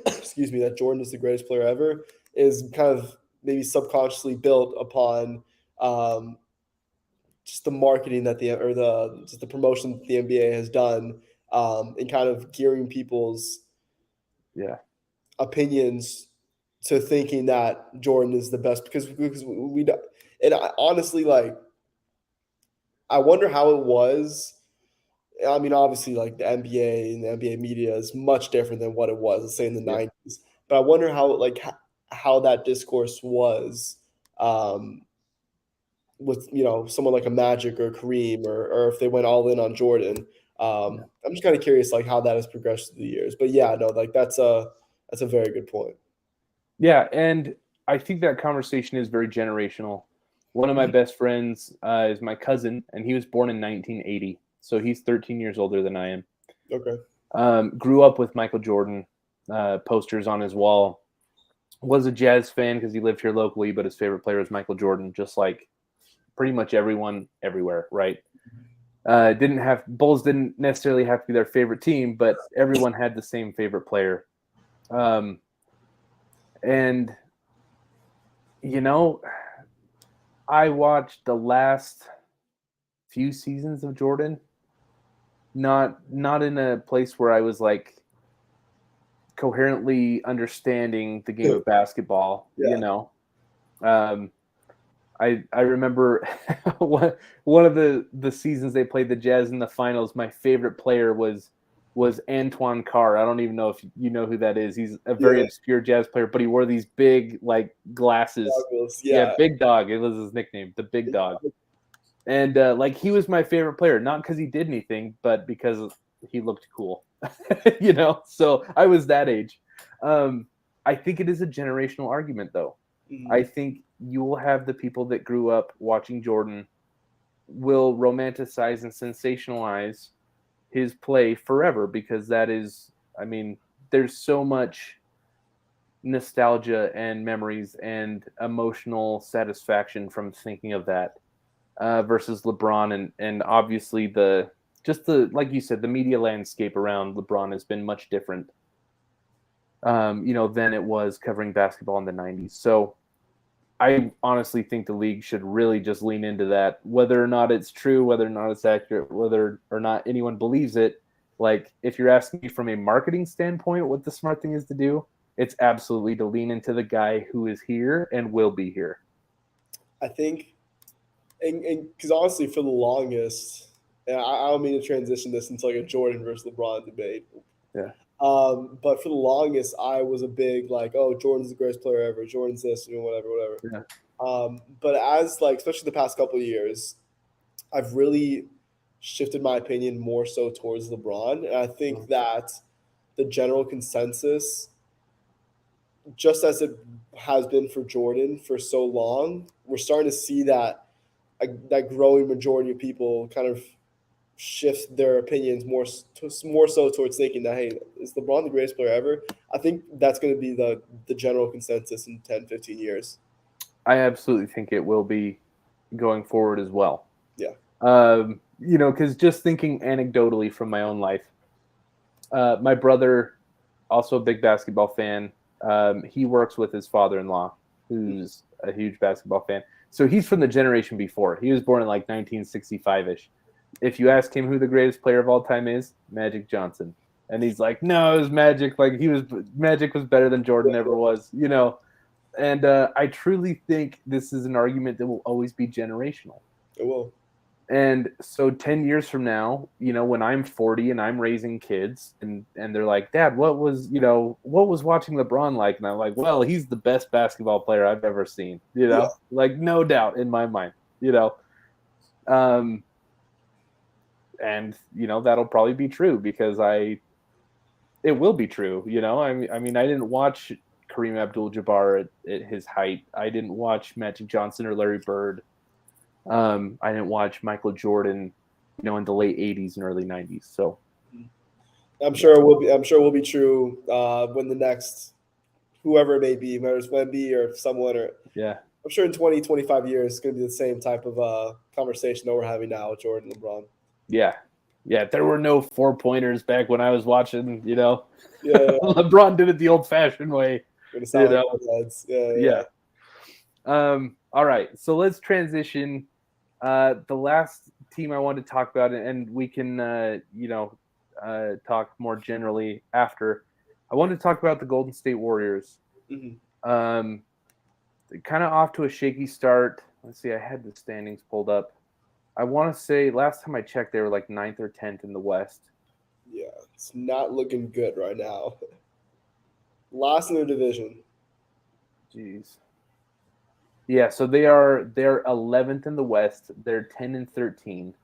Speaker 2: excuse me, that Jordan is the greatest player ever is kind of maybe subconsciously built upon just the marketing that the promotion that the NBA has done, and kind of gearing people's opinions to thinking that Jordan is the best because we don't. And honestly, like, I wonder how it was. I mean, obviously, like the NBA and the NBA media is much different than what it was, let's say, in the 90s. But I wonder how that discourse was, with someone like a Magic or Kareem, or if they went all in on Jordan. I'm just kind of curious, like, how that has progressed through the years. But yeah, no, like that's a very good point.
Speaker 1: Yeah, and I think that conversation is very generational. One of my best friends is my cousin, and he was born in 1980, so he's 13 years older than I am.
Speaker 2: Okay.
Speaker 1: Grew up with Michael Jordan posters on his wall. Was a Jazz fan because he lived here locally, but his favorite player was Michael Jordan, just like pretty much everyone everywhere, right? Bulls didn't necessarily have to be their favorite team, but everyone had the same favorite player. And I watched the last few seasons of Jordan, not in a place where I was like coherently understanding the game of basketball. I remember one of the seasons they played the Jazz in the finals. My favorite player was Antoine Carr. I don't even know if you know who that is. He's a very obscure Jazz player, but he wore these big like glasses.
Speaker 2: Yeah,
Speaker 1: Big Dog. It was his nickname, the Big Dog. And like he was my favorite player, not because he did anything, but because he looked cool. So I was that age. I think it is a generational argument, though. Mm-hmm. I think you will have the people that grew up watching Jordan will romanticize and sensationalize his play forever because that is, I mean, there's so much nostalgia and memories and emotional satisfaction from thinking of that versus LeBron. And obviously like you said, the media landscape around LeBron has been much different, than it was covering basketball in the 90s. So I honestly think the league should really just lean into that, whether or not it's true, whether or not it's accurate, whether or not anyone believes it. Like, if you're asking me from a marketing standpoint, what the smart thing is to do, it's absolutely to lean into the guy who is here and will be here.
Speaker 2: I think, and because honestly, for the longest, and I don't mean to transition this into like a Jordan versus LeBron debate.
Speaker 1: Yeah.
Speaker 2: But for the longest, I was a big like, oh, Jordan's the greatest player ever. Jordan's this, whatever.
Speaker 1: Yeah.
Speaker 2: But as like, especially the past couple of years, I've really shifted my opinion more so towards LeBron, and I think that the general consensus, just as it has been for Jordan for so long, we're starting to see that growing majority of people kind of shift their opinions more so towards thinking that, hey, is LeBron the greatest player ever? I think that's going to be the general consensus in 10, 15 years.
Speaker 1: I absolutely think it will be going forward as well.
Speaker 2: Yeah.
Speaker 1: Because just thinking anecdotally from my own life, my brother, also a big basketball fan, he works with his father-in-law, who's a huge basketball fan. So he's from the generation before. He was born in like 1965-ish. If you ask him who the greatest player of all time is, Magic Johnson. And he's like, no, it was Magic. Like Magic was better than Jordan ever was, And I truly think this is an argument that will always be generational.
Speaker 2: It will.
Speaker 1: And so 10 years from now, when I'm 40 and I'm raising kids and they're like, Dad, what was watching LeBron like? And I'm like, well, he's the best basketball player I've ever seen, like no doubt in my mind, and that'll probably be true because it will be true. I mean, I didn't watch Kareem Abdul-Jabbar at his height. I didn't watch Magic Johnson or Larry Bird. I didn't watch Michael Jordan, in the late 80s and early 90s. So
Speaker 2: I'm sure it will be. I'm sure it will be true when the next, whoever it may be, whether it's Wemby or someone, or I'm sure in 20, 25 years, it's going to be the same type of conversation that we're having now with Jordan and LeBron.
Speaker 1: Yeah. There were no 4-pointers back when I was watching. LeBron did it the old-fashioned way. All right, so let's transition. The last team I wanted to talk about, and we can, talk more generally after. I wanted to talk about the Golden State Warriors.
Speaker 2: Mm-hmm.
Speaker 1: Kind of off to a shaky start. Let's see, I had the standings pulled up. I want to say last time I checked, they were like 9th or 10th in the West.
Speaker 2: Yeah, it's not looking good right now. Last in their division.
Speaker 1: Jeez. Yeah, so they're 11th in the West. They're 10 and 13.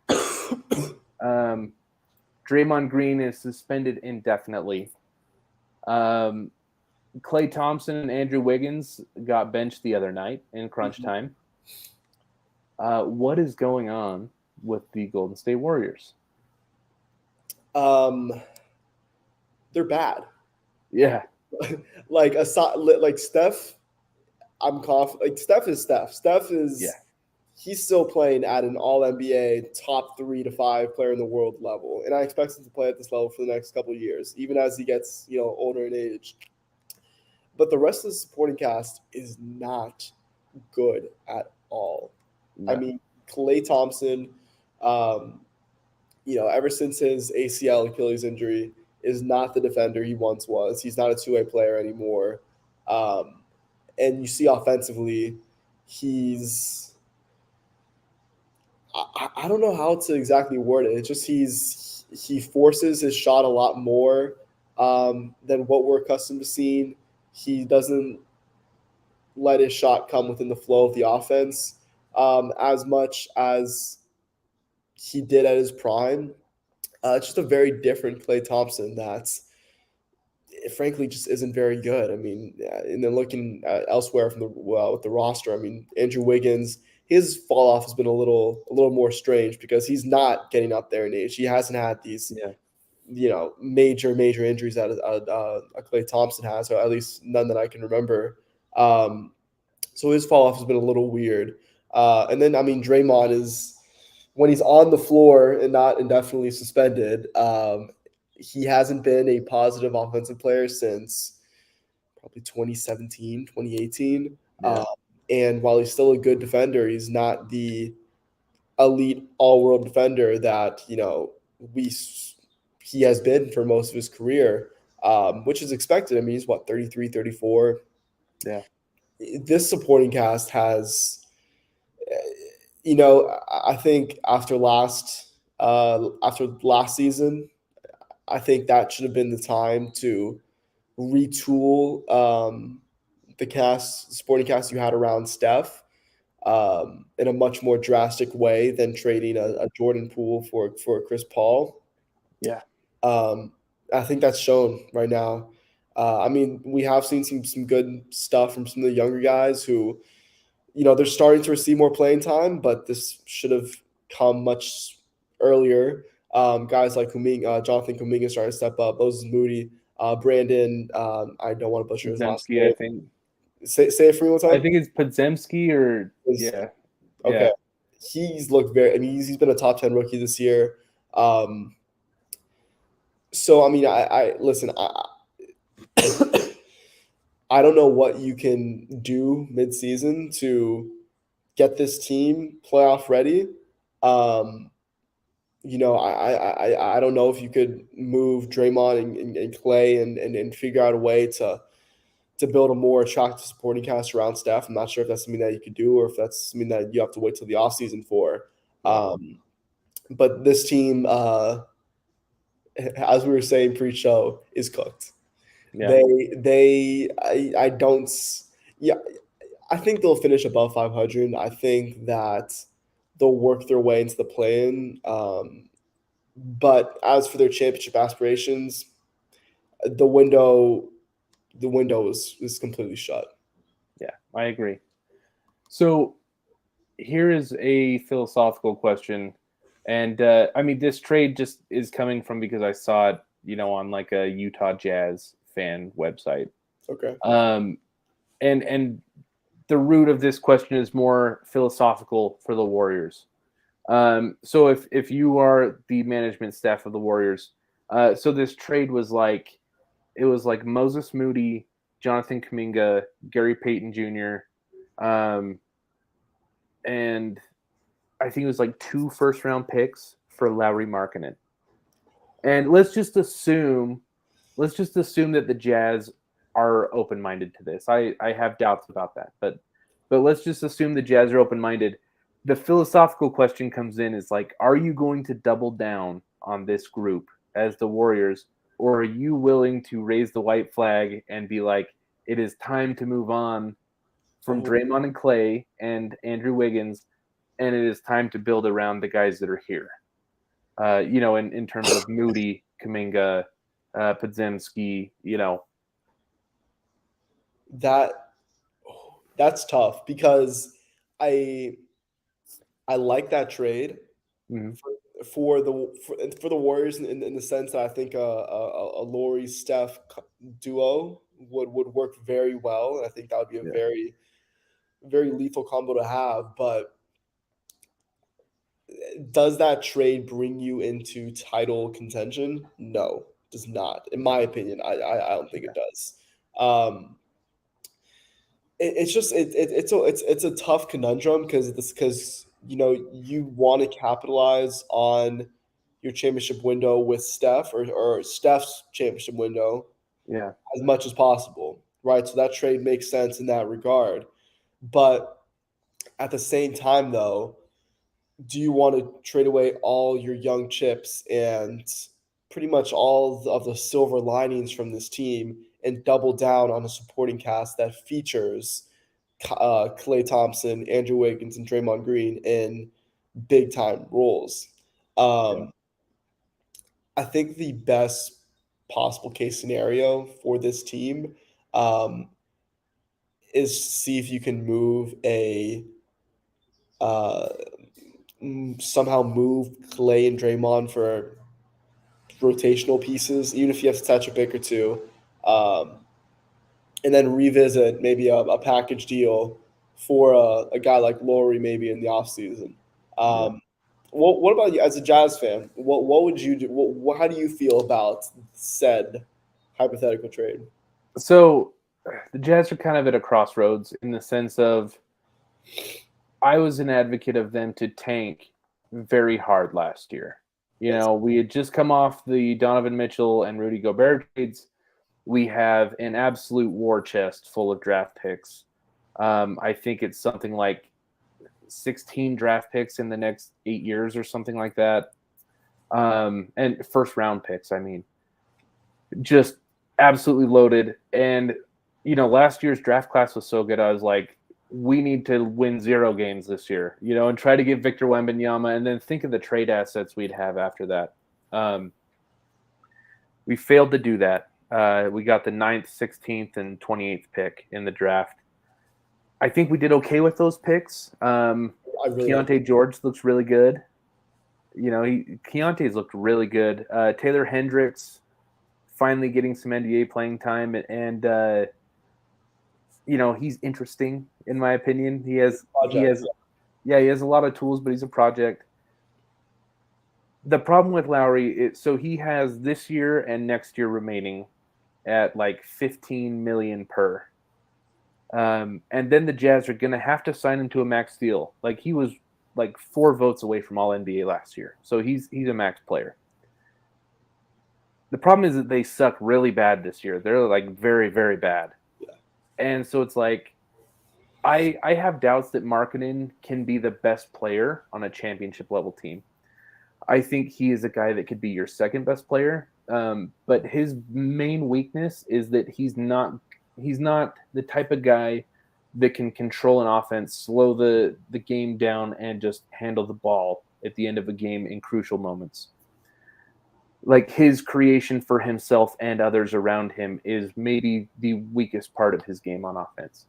Speaker 1: Draymond Green is suspended indefinitely. Klay Thompson and Andrew Wiggins got benched the other night in crunch time. What is going on with the Golden State Warriors?
Speaker 2: They're bad.
Speaker 1: Yeah.
Speaker 2: like Steph, I'm confident. Like Steph is Steph. Steph is he's still playing at an All NBA top 3 to 5 player in the world level, and I expect him to play at this level for the next couple of years, even as he gets older in age. But the rest of the supporting cast is not good at all. No. I mean, Klay Thompson, ever since his ACL Achilles injury, is not the defender he once was. He's not a two-way player anymore. And you see offensively, I don't know how to exactly word it. It's just he forces his shot a lot more than what we're accustomed to seeing. He doesn't let his shot come within the flow of the offense as much as he did at his prime. It's just a very different Klay Thompson that's frankly just isn't very good. I mean, and then looking elsewhere from with the roster, I mean, Andrew Wiggins, his fall off has been a little more strange because he's not getting up there in age. He hasn't had these major injuries that Klay Thompson has, or at least none that I can remember. So his fall off has been a little weird. And then, I mean, Draymond is, when he's on the floor and not indefinitely suspended, he hasn't been a positive offensive player since probably 2017, 2018. Yeah. And while he's still a good defender, he's not the elite all-world defender that, he has been for most of his career, which is expected. I mean, he's 33, 34.
Speaker 1: Yeah.
Speaker 2: This supporting cast has, I think after last season, I think that should have been the time to retool the supporting cast you had around Steph in a much more drastic way than trading a Jordan Poole for Chris Paul.
Speaker 1: Yeah.
Speaker 2: I think that's shown right now. I mean, we have seen some good stuff from some of the younger guys who, they're starting to receive more playing time, but this should have come much earlier. Guys like Jonathan Kuminga starting to step up. Moses Moody, Brandon. I don't want to butcher his last
Speaker 1: Podziemski, I
Speaker 2: name.
Speaker 1: think.
Speaker 2: Say it for me one
Speaker 1: I
Speaker 2: time.
Speaker 1: think it's Podziemski or
Speaker 2: Is-
Speaker 1: yeah, yeah.
Speaker 2: Okay, he's looked very. I mean, he's been a top 10 rookie this year. So I mean, I listen. I don't know what you can do mid-season to get this team playoff ready. Um, I don't know if you could move Draymond and Clay and figure out a way to build a more attractive supporting cast around Steph. I'm not sure if that's something that you could do or if that's something that you have to wait till the offseason for. But this team, as we were saying pre-show, is cooked.
Speaker 1: Yeah.
Speaker 2: I don't. Yeah, I think they'll finish above 500. I think that they'll work their way into the play-in. But as for their championship aspirations, the window is completely shut.
Speaker 1: Yeah, I agree. So here is a philosophical question. And I mean, this trade just is coming from because I saw it, on like a Utah Jazz fan website.
Speaker 2: Okay.
Speaker 1: And the root of this question is more philosophical for the Warriors. So if you are the management staff of the Warriors, so this trade was like, it was like Moses Moody, Jonathan Kuminga, Gary Payton Jr., and I think it was like 2 first-round picks for Lauri Markkanen. And let's just assume that the Jazz are open-minded to this. I have doubts about that, but let's just assume the Jazz are open-minded. The philosophical question comes in is like, are you going to double down on this group as the Warriors, or are you willing to raise the white flag and be like, it is time to move on from Draymond and Clay and Andrew Wiggins, and it is time to build around the guys that are here? In terms of Moody, Kuminga, Podziemski,
Speaker 2: That's tough because I like that trade
Speaker 1: Mhm.
Speaker 2: for the Warriors in the sense that I think a Laurie Steph duo would work very well, and I think that would be a
Speaker 1: Yeah.
Speaker 2: very very lethal combo to have. But does that trade bring you into title contention? No, it does not. In my opinion, I don't think it does. Um, it's just it's a tough conundrum because you want to capitalize on your championship window with Steph or Steph's championship window
Speaker 1: Yeah.
Speaker 2: as much as possible, right? So that trade makes sense in that regard. But at the same time, though, do you want to trade away all your young chips and pretty much all of the silver linings from this team and double down on a supporting cast that features Klay Thompson, Andrew Wiggins, and Draymond Green in big time roles?
Speaker 1: Yeah.
Speaker 2: I think the best possible case scenario for this team um, is to see if you can move uh, somehow move Clay and Draymond for rotational pieces, even if you have to touch a pick or two, um, and then revisit maybe a package deal for a guy like Laurie maybe in the offseason.
Speaker 1: Yeah.
Speaker 2: What about you as a Jazz fan? What would you do? How do you feel about said hypothetical trade?
Speaker 1: So the Jazz are kind of at a crossroads in the sense of I was an advocate of them to tank very hard last year.
Speaker 2: Yes.
Speaker 1: We had just come off the Donovan Mitchell and Rudy Gobert trades. We have an absolute war chest full of draft picks. I think it's something like 16 draft picks in the next 8 years or something like that. And first round picks, I mean, just absolutely loaded. And, last year's draft class was so good. I was like, we need to win 0 games this year, and try to get Victor Wembanyama and then think of the trade assets we'd have after that. We failed to do that. We got the 9th, 16th, and 28th pick in the draft. I think we did okay with those picks.
Speaker 2: I really like
Speaker 1: Keontae George looks really good. Keontae's looked really good. Taylor Hendricks finally getting some NBA playing time, and he's interesting in my opinion. He has a lot of tools, but he's a project. The problem with Lowry is so he has this year and next year remaining at like 15 million per. And then the Jazz are going to have to sign him to a max deal. Like he was like 4 votes away from all NBA last year. So he's a max player. The problem is that they suck really bad this year. They're like very, very bad.
Speaker 2: Yeah.
Speaker 1: And so it's like, I have doubts that Markkanen can be the best player on a championship level team. I think he is a guy that could be your second best player. But his main weakness is that he's not the type of guy that can control an offense, slow the game down, and just handle the ball at the end of a game in crucial moments. Like his creation for himself and others around him is maybe the weakest part of his game on offense.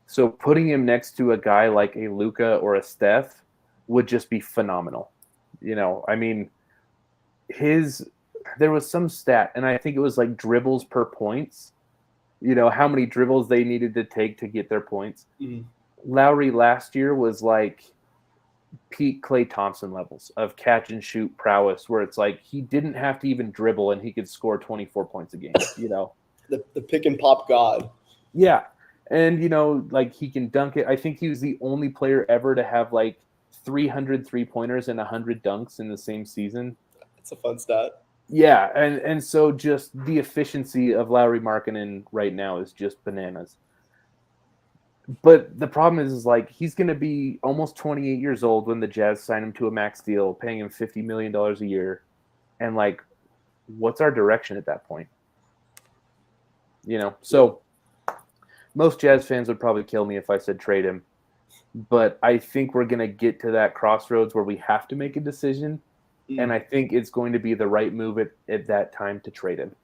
Speaker 1: So putting him next to a guy like a Luka or a Steph would just be phenomenal. I mean, there was some stat, and I think it was like dribbles per points. How many dribbles they needed to take to get their points.
Speaker 2: Mm-hmm.
Speaker 1: Lowry last year was like peak Klay Thompson levels of catch and shoot prowess, where it's like he didn't have to even dribble and he could score 24 points a game.
Speaker 2: The pick and pop god.
Speaker 1: Yeah, and like he can dunk it. I think he was the only player ever to have like 300 3-pointers and 100 dunks in the same season.
Speaker 2: It's a fun stat.
Speaker 1: Yeah, and so just the efficiency of Lauri Markkanen right now is just bananas. But the problem is like he's going to be almost 28 years old when the Jazz sign him to a max deal, paying him $50 million a year. And like, what's our direction at that point? So most Jazz fans would probably kill me if I said trade him. But I think we're going to get to that crossroads where we have to make a decision. And I think it's going to be the right move at that time to trade him.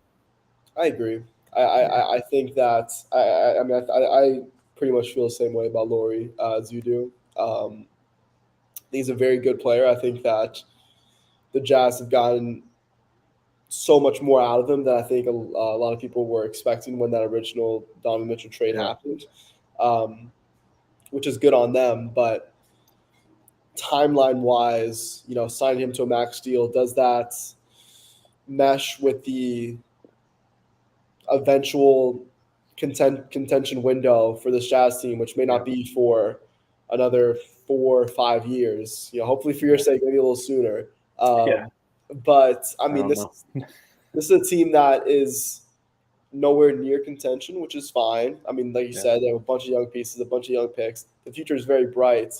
Speaker 2: I agree. I think that I pretty much feel the same way about Lauri as you do. He's a very good player. I think that the Jazz have gotten so much more out of him than I think a lot of people were expecting when that original Donovan Mitchell trade happened, which is good on them. But timeline-wise, signing him to a max deal, does that mesh with the eventual contention window for this Jazz team, which may not be for another 4 or 5 years? Hopefully for your sake, maybe a little sooner. But I mean, this is a team that is nowhere near contention, which is fine. I mean, like you said, they have a bunch of young pieces, a bunch of young picks. The future is very bright.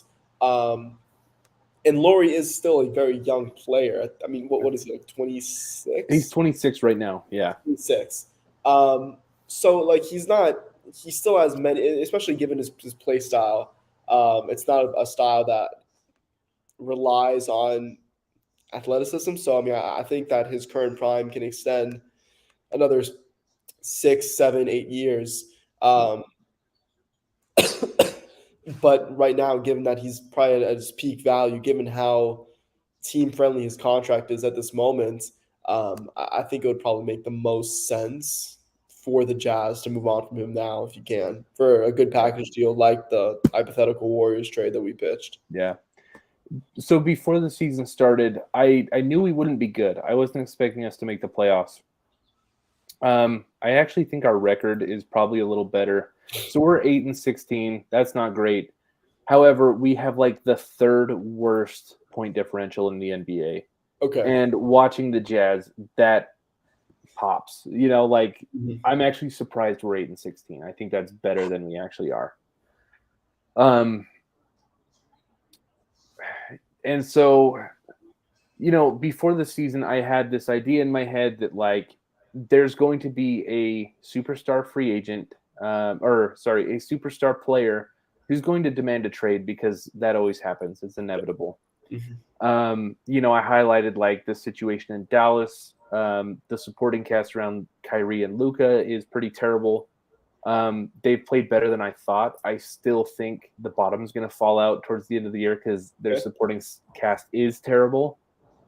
Speaker 2: And Lauri is still a very young player. I mean, what is he, like 26?
Speaker 1: He's 26 right now. Yeah.
Speaker 2: 26. So like he still has many, especially given his play style. It's not a style that relies on athleticism. So I mean, I think that his current prime can extend another 6, 7, 8 years. But right now, given that he's probably at his peak value, given how team-friendly his contract is at this moment, I think it would probably make the most sense for the Jazz to move on from him now, if you can, for a good package deal like the hypothetical Warriors trade that we pitched.
Speaker 1: Yeah. So before the season started, I knew we wouldn't be good. I wasn't expecting us to make the playoffs. I actually think our record is probably a little better. So we're 8-16. That's not great. However, we have like the 3rd worst point differential in the NBA.
Speaker 2: Okay.
Speaker 1: And watching the Jazz, that pops. I'm actually surprised we're 8-16. I think that's better than we actually are. And so, before the season, I had this idea in my head that like there's going to be a superstar free agent, a superstar player who's going to demand a trade because that always happens. It's inevitable. I highlighted like the situation in Dallas. The supporting cast around Kyrie and Luka is pretty terrible. They've played better than I thought. I still think the bottom is going to fall out towards the end of the year because their supporting cast is terrible.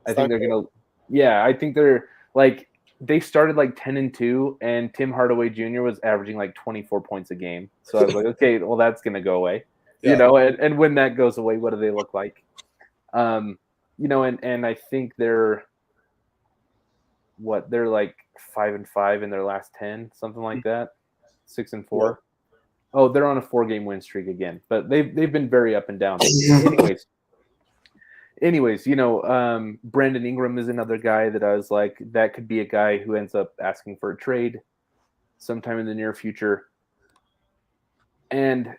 Speaker 1: I think they're going to, I think they're like, they started like 10-2, and Tim Hardaway Jr. was averaging like 24 points a game. So I was like, okay, well, that's going to go away, you know, and when that goes away, what do they look like? You know, and I think they're like 5-5 in their last 10, something like that. 6-4. Yeah. Oh, they're on a 4-game win streak again, but they've been very up and down. Anyways, you know, Brandon Ingram is another guy that I was like, that could be a guy who ends up asking for a trade sometime in the near future. And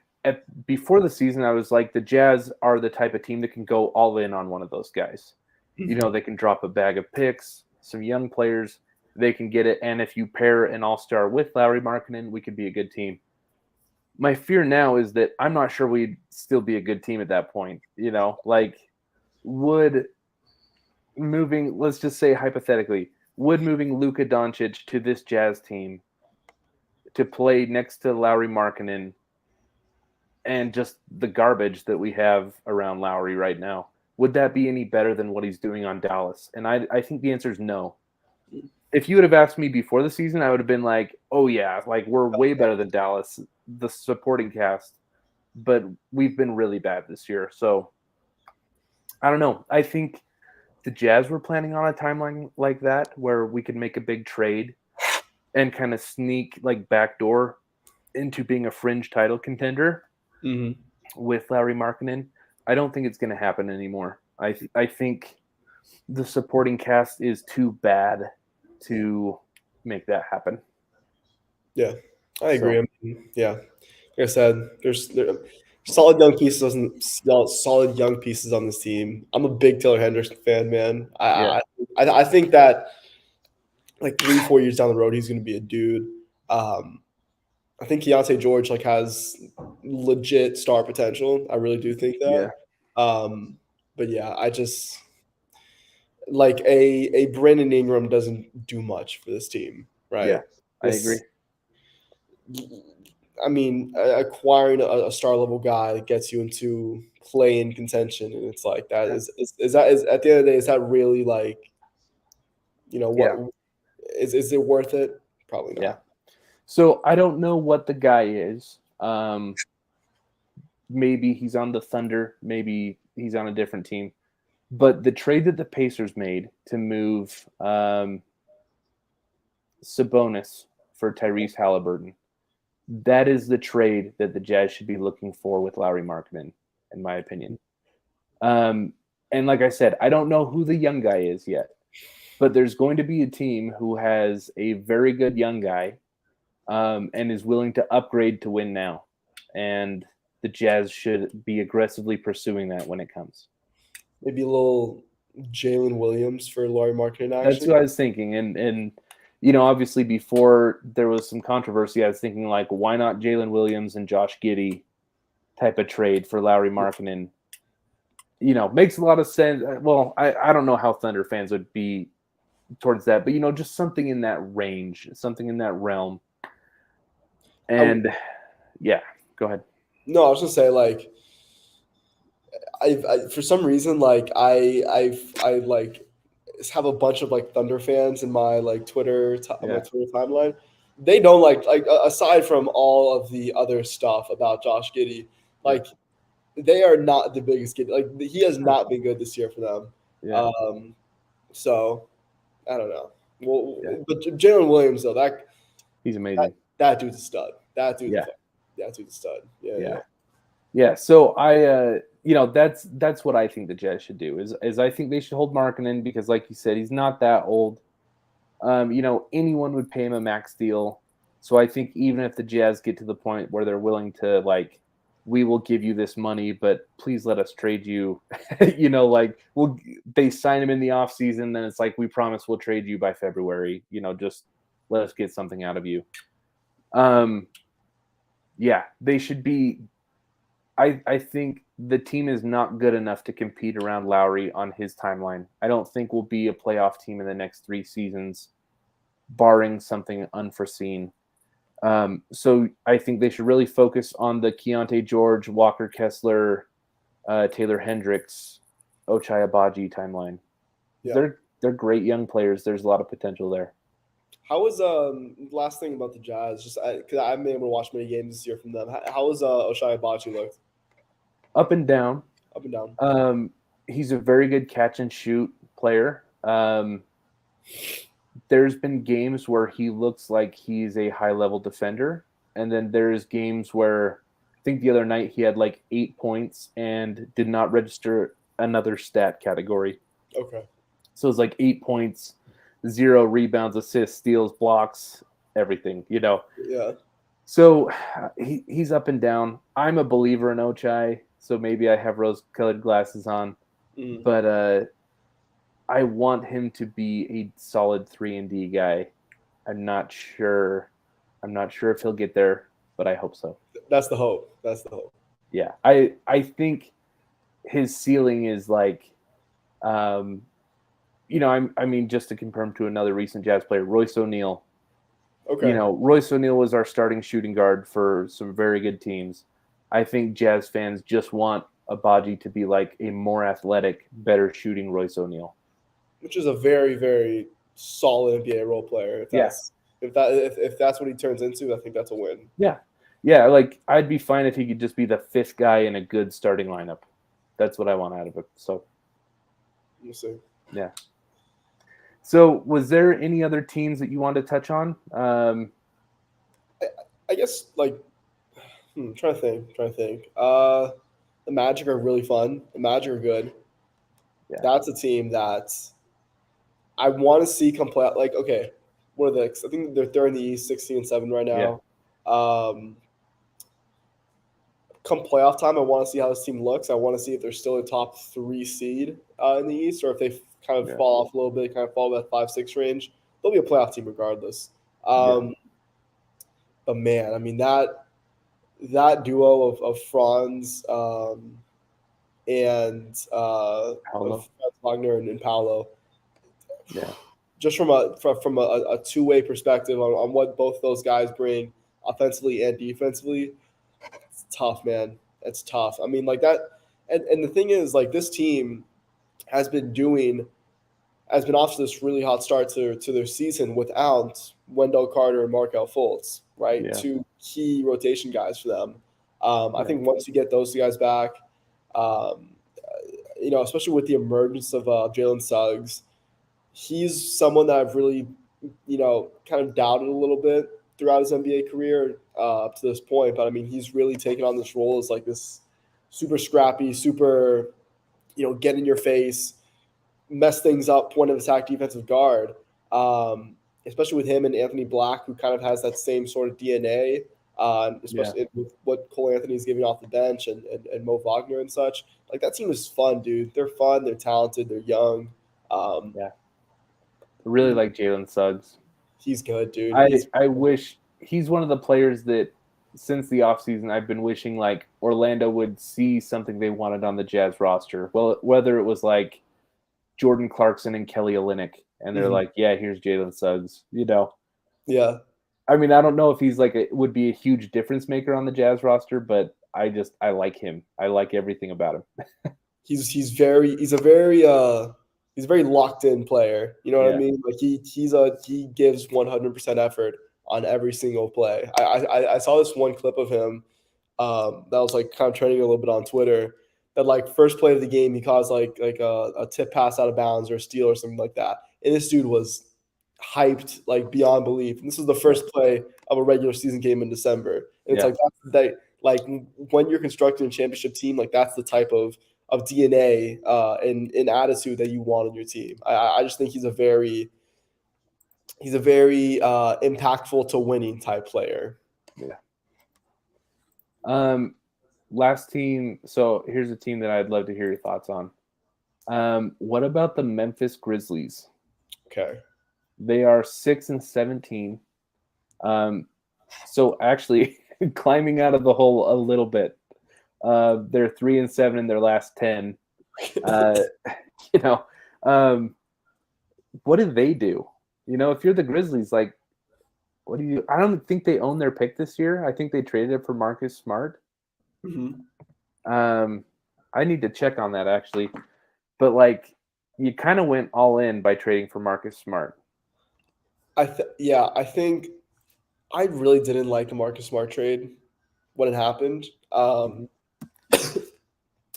Speaker 1: before the season, I was like, the Jazz are the type of team that can go all in on one of those guys. Mm-hmm. You know, they can drop a bag of picks, some young players, they can get it. And if you pair an all-star with Lauri Markkanen, we could be a good team. My fear now is that I'm not sure we'd still be a good team at that point. You know, like, would moving, let's just say hypothetically, would moving Luka Doncic to this Jazz team to play next to Lauri Markkanen and just the garbage that we have around Lauri right now, would that be any better than what he's doing on Dallas? And I think the answer is no. If you would have asked me before the season, I would have been like, oh, yeah, like we're way better than Dallas, the supporting cast. But we've been really bad this year. So I don't know. I think the Jazz were planning on a timeline like that where we could make a big trade and kind of sneak like backdoor into being a fringe title contender with Lauri Markkanen. I don't think it's going to happen anymore. I think the supporting cast is too bad to make that happen.
Speaker 2: Yeah, I agree. So, I mean, yeah, like I said, there's solid young pieces on this team. I'm a big Taylor Henderson fan, man. I think that like 3-4 years down the road, he's going to be a dude. I think Keontae George like has legit star potential. I really do think that. Yeah. But yeah, I just like a Brandon Ingram doesn't do much for this team, right?
Speaker 1: Yeah, I agree.
Speaker 2: I mean, acquiring a star level guy that gets you into play-in contention, and it's like that is at the end of the day, is that really like, you know, what is it worth it? Probably not.
Speaker 1: Yeah. So I don't know what the guy is. Maybe he's on the Thunder. Maybe he's on a different team. But the trade that the Pacers made to move Sabonis for Tyrese Halliburton, that is the trade that the Jazz should be looking for with Lauri Markkanen, in my opinion. And like I said, I don't know who the young guy is yet, but there's going to be a team who has a very good young guy and is willing to upgrade to win now. And the Jazz should be aggressively pursuing that when it comes.
Speaker 2: Maybe a little Jalen Williams for Lauri Markkanen, actually.
Speaker 1: That's what I was thinking. And you know, obviously before there was some controversy, I was thinking like, why not Jalen Williams and Josh Giddey type of trade for Lauri Markkanen? You know, makes a lot of sense. Well, I don't know how Thunder fans would be towards that, but you know, just something in that range, something in that realm. And yeah, go ahead.
Speaker 2: No, I was gonna say like, I for some reason like I like have a bunch of like Thunder fans in my like Twitter my Twitter timeline. They don't like aside from all of the other stuff about Josh Giddey, like they are not the biggest Giddey. Like he has not been good this year for them. Yeah. So I don't know. Well, but Jalen Williams though, that
Speaker 1: he's amazing.
Speaker 2: That dude's a stud. That dude's a stud.
Speaker 1: Yeah. So I you know, that's what I think the Jazz should do is I think they should hold Markkanen because like you said, he's not that old. You know, anyone would pay him a max deal. So I think even if the Jazz get to the point where they're willing to like, we will give you this money, but please let us trade you, you know, like they sign him in the off season, then it's like, we promise we'll trade you by February, you know, just let us get something out of you. Yeah, they should be. I think the team is not good enough to compete around Lauri on his timeline. I don't think we'll be a playoff team in the next 3 seasons, barring something unforeseen. So I think they should really focus on the Keontae George, Walker Kessler, Taylor Hendricks, Ochai Agbaji timeline.
Speaker 2: Yeah.
Speaker 1: They're great young players. There's a lot of potential there.
Speaker 2: How was last thing about the Jazz? Just because I haven't been able to watch many games this year from them. How was Ochai Agbaji looked?
Speaker 1: Up and down.
Speaker 2: Up and down.
Speaker 1: He's a very good catch and shoot player. There's been games where he looks like he's a high level defender, and then there's games where I think the other night he had like 8 points and did not register another stat category.
Speaker 2: Okay.
Speaker 1: So it's like 8 points, 0 rebounds, assists, steals, blocks, everything,
Speaker 2: Yeah.
Speaker 1: So he's up and down. I'm a believer in Ochai, so maybe I have rose-colored glasses on. But I want him to be a solid 3-and-D guy. I'm not sure if he'll get there, but I hope so.
Speaker 2: That's the hope.
Speaker 1: Yeah. I think his ceiling is like I mean, just to confirm to another recent Jazz player, Royce O'Neal.
Speaker 2: Okay.
Speaker 1: Royce O'Neal was our starting shooting guard for some very good teams. I think Jazz fans just want Agbaji to be like a more athletic, better shooting Royce O'Neal.
Speaker 2: Which is a very, very solid NBA role player. If that's what he turns into, I think that's a win.
Speaker 1: Yeah. Yeah, like I'd be fine if he could just be the fifth guy in a good starting lineup. That's what I want out of it. So
Speaker 2: we'll see.
Speaker 1: Yeah. So was there any other teams that you wanted to touch on?
Speaker 2: I guess like trying to think. The Magic are really fun. The Magic are good.
Speaker 1: Yeah.
Speaker 2: That's a team that I want to see come play out. Like, okay, what are they? I think they're third in the East, 16-7 right now. Yeah. Come playoff time, I want to see how this team looks. I want to see if they're still a top 3 seed in the East, or if they kind of fall off a little bit, kind of fall that 5-6 range. They'll be a playoff team regardless. But man, I mean that duo of Franz and Wagner and Paolo.
Speaker 1: Yeah.
Speaker 2: Just from a two-way perspective on what both those guys bring offensively and defensively, it's tough, man. It's tough. I mean, like that, and the thing is, like, this team has been off to this really hot start to their season without Wendell Carter and Markelle Fultz, right?
Speaker 1: Yeah.
Speaker 2: 2 key rotation guys for them. I think once you get those 2 guys back, especially with the emergence of Jalen Suggs, he's someone that I've really, kind of doubted a little bit throughout his NBA career up to this point. But I mean, he's really taken on this role as like this super scrappy, super, get in your face, mess things up, point of attack defensive guard. Especially with him and Anthony Black, who kind of has that same sort of DNA, especially with what Cole Anthony is giving off the bench and Mo Wagner and such. Like, that team is fun, dude. They're fun. They're talented. They're young.
Speaker 1: Really like Jalen Suggs.
Speaker 2: He's good, dude.
Speaker 1: I wish he's one of the players that since the offseason I've been wishing like Orlando would see something they wanted on the Jazz roster. Well, whether it was like Jordan Clarkson and Kelly Olynyk, and they're like, yeah, here's Jalen Suggs,
Speaker 2: Yeah.
Speaker 1: I mean, I don't know if he's like would be a huge difference maker on the Jazz roster, but I like him. I like everything about him.
Speaker 2: He's a very locked in player. You know what I mean? Like he gives 100% effort on every single play. I saw this one clip of him that was like kind of trending a little bit on Twitter. That like first play of the game, he caused like a tip pass out of bounds or a steal or something like that, and this dude was hyped like beyond belief. And this was the first play of a regular season game in December, and it's like when you're constructing a championship team, like that's the type of DNA and attitude that you want on your team. I just think he's a very impactful to winning type player.
Speaker 1: Yeah. Last team. So here's a team that I'd love to hear your thoughts on. What about the Memphis Grizzlies?
Speaker 2: Okay.
Speaker 1: They are 6-17. So actually climbing out of the hole a little bit. They're 3-7 in their last 10. What did they do? If you're the Grizzlies, like what do you? I don't think they own their pick this year. I think they traded it for Marcus Smart.
Speaker 2: Mm-hmm.
Speaker 1: I need to check on that actually, but like you kind of went all in by trading for Marcus Smart.
Speaker 2: I think I really didn't like the Marcus Smart trade when it happened.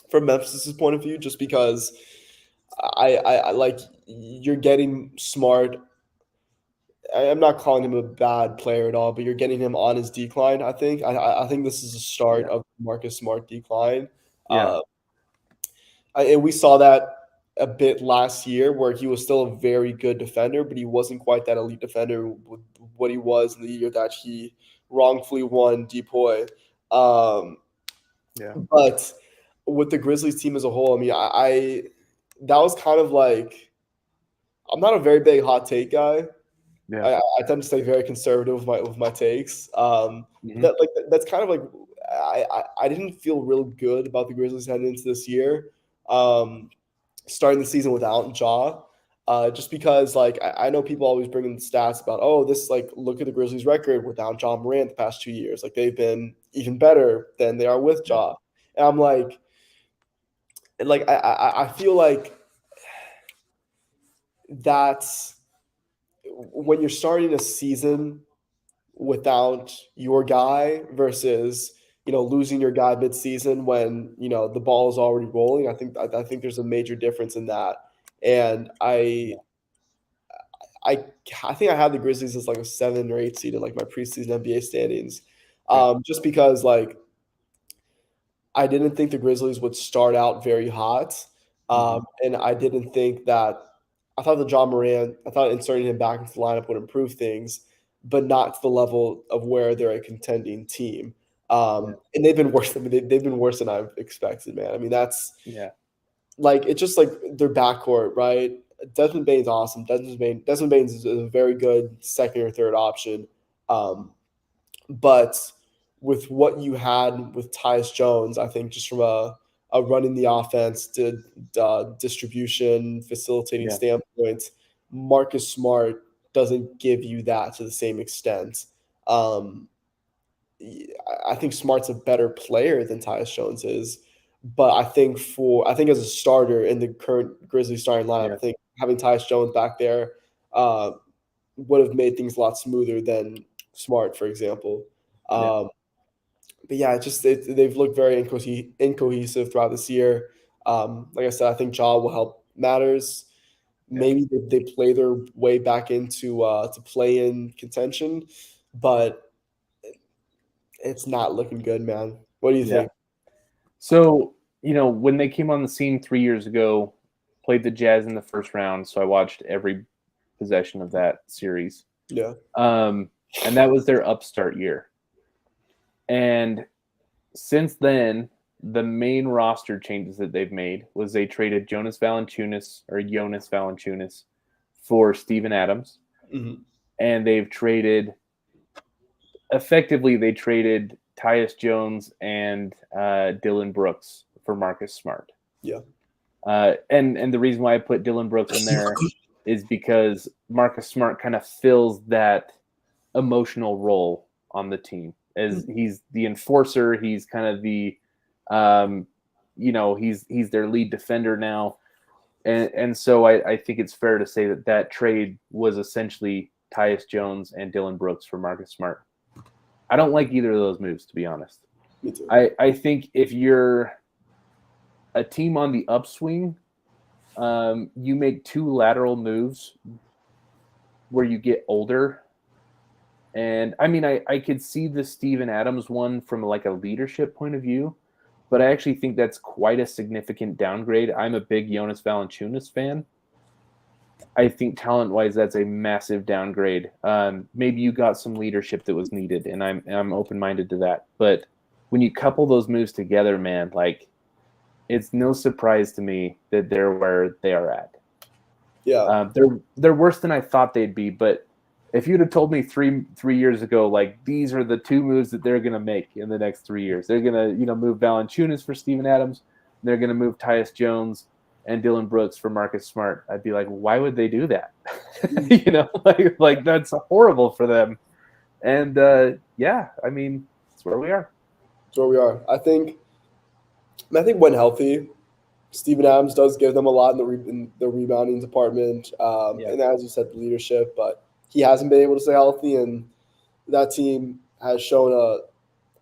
Speaker 2: From Memphis's point of view, just because I like you're getting Smart. I'm not calling him a bad player at all, but you're getting him on his decline. I think. I think this is the start
Speaker 1: Yeah.
Speaker 2: of Marcus Smart decline.
Speaker 1: Yeah.
Speaker 2: And we saw that a bit last year, where he was still a very good defender, but he wasn't quite that elite defender with what he was in the year that he wrongfully won DPOY.
Speaker 1: Yeah.
Speaker 2: But with the Grizzlies team as a whole, I mean, I that was kind of like, I'm not a very big hot take guy.
Speaker 1: Yeah.
Speaker 2: I tend to stay very conservative with my takes.
Speaker 1: Mhm.
Speaker 2: That's kind of like I didn't feel real good about the Grizzlies heading into this year, starting the season without Ja. Just because like I know people always bring in stats about, oh, this, like, look at the Grizzlies record without Ja Morant the past 2 years, like they've been even better than they are with Ja. And I'm like, I feel like that's when you're starting a season without your guy versus, losing your guy mid-season when, the ball is already rolling. I think there's a major difference in that. And I I think I had the Grizzlies as like a 7 or 8 seed in like my preseason NBA standings,
Speaker 1: Okay.
Speaker 2: just because like I didn't think the Grizzlies would start out very hot, and I didn't think that. I thought I thought inserting him back into the lineup would improve things, but not to the level of where they're a contending team.
Speaker 1: Yeah.
Speaker 2: And they've been worse. I mean, they've been worse than I've expected, man. I mean, that's
Speaker 1: Yeah.
Speaker 2: like, it's just like their backcourt, right? Desmond Bane's awesome. Desmond Bane's is a very good second or third option, but with what you had with Tyus Jones, I think just from a running the offense to distribution, facilitating
Speaker 1: Yeah.
Speaker 2: standpoint, Marcus Smart doesn't give you that to the same extent. Um, I think Smart's a better player than Tyus Jones is, but I think as a starter in the current Grizzlies starting lineup,
Speaker 1: Yeah.
Speaker 2: I think having Tyus Jones back there uh, would have made things a lot smoother than Smart, for example.
Speaker 1: Yeah.
Speaker 2: Um, but yeah, they've looked very incohesive throughout this year. Like I said, I think Ja will help matters.
Speaker 1: Yeah.
Speaker 2: Maybe they play their way back into to play in contention, but it's not looking good, man. What do you
Speaker 1: Yeah.
Speaker 2: think?
Speaker 1: So, when they came on the scene 3 years ago, played the Jazz in the first round. So I watched every possession of that series.
Speaker 2: Yeah.
Speaker 1: And that was their upstart year. And since then, the main roster changes that they've made was they traded Jonas Valanciunas for Steven Adams.
Speaker 2: Mhm.
Speaker 1: And they traded Tyus Jones and Dylan Brooks for Marcus Smart.
Speaker 2: Yeah.
Speaker 1: And the reason why I put Dylan Brooks in there is because Marcus Smart kind of fills that emotional role on the team, as he's the enforcer. He's kind of the, he's their lead defender now. And so I think it's fair to say that trade was essentially Tyus Jones and Dylan Brooks for Marcus Smart. I don't like either of those moves, to be honest.
Speaker 2: Me too.
Speaker 1: I think if you're a team on the upswing, you make 2 lateral moves where you get older. And I mean, I could see the Steven Adams one from like a leadership point of view, but I actually think that's quite a significant downgrade. I'm a big Jonas Valanciunas fan. I think talent-wise, that's a massive downgrade. Maybe you got some leadership that was needed, and I'm open-minded to that. But when you couple those moves together, man, like, it's no surprise to me that they're where they are at.
Speaker 2: Yeah.
Speaker 1: They're worse than I thought they'd be. But if you'd have told me three years ago, like, these are the 2 moves that they're gonna make in the next 3 years, they're gonna move Valanciunas for Steven Adams, and they're gonna move Tyus Jones and Dylan Brooks for Marcus Smart, I'd be like, why would they do that? Like that's horrible for them. And yeah, I mean, that's where we are.
Speaker 2: That's where we are. I think when healthy, Steven Adams does give them a lot in the rebounding department,
Speaker 1: Yeah.
Speaker 2: and as you said, the leadership. But he hasn't been able to stay healthy, and that team has shown a.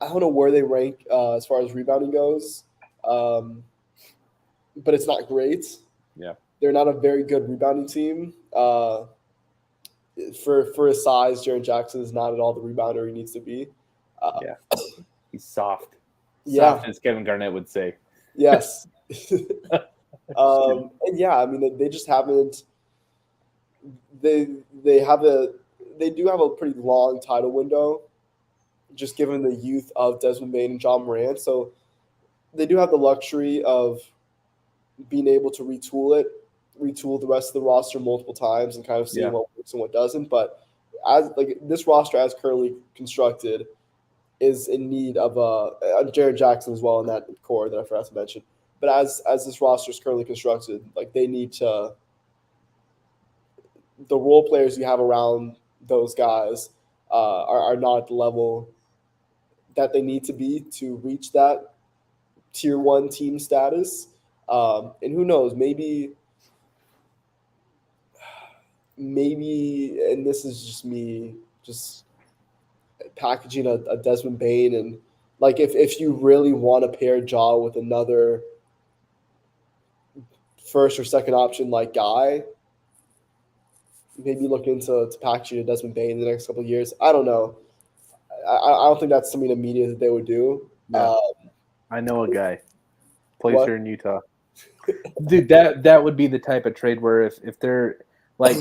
Speaker 2: I don't know where they rank as far as rebounding goes, um, but it's not great.
Speaker 1: Yeah.
Speaker 2: They're not a very good rebounding team. For his size, Jaren Jackson is not at all the rebounder he needs to be. Uh,
Speaker 1: Yeah. He's soft.
Speaker 2: yeah.
Speaker 1: Soft, as Kevin Garnett would say.
Speaker 2: Yes.
Speaker 1: Just kidding.
Speaker 2: And yeah, I mean they just haven't. They they have a they do have a pretty long title window, just given the youth of Desmond Bain and John Morant. So they do have the luxury of being able to retool the rest of the roster multiple times and kind of seeing
Speaker 1: Yeah.
Speaker 2: what works and what doesn't. But as like this roster as currently constructed is in need of Jared Jackson as well in that core that I forgot to mention. But as this roster is currently constructed, like they need to the role players you have around those guys are not at the level that they need to be to reach that tier one team status. And who knows, maybe, and this is just me, just packaging a Desmond Bain and like if you really want to pair Jaw with another first or second option like guy, maybe look into packaging a Desmond Bain in the next couple of years. I don't know. I don't think that's something immediate that they would do.
Speaker 1: Yeah. I know a guy. Plays
Speaker 2: What?
Speaker 1: here in Utah. Dude, that would be the type of trade where if they're like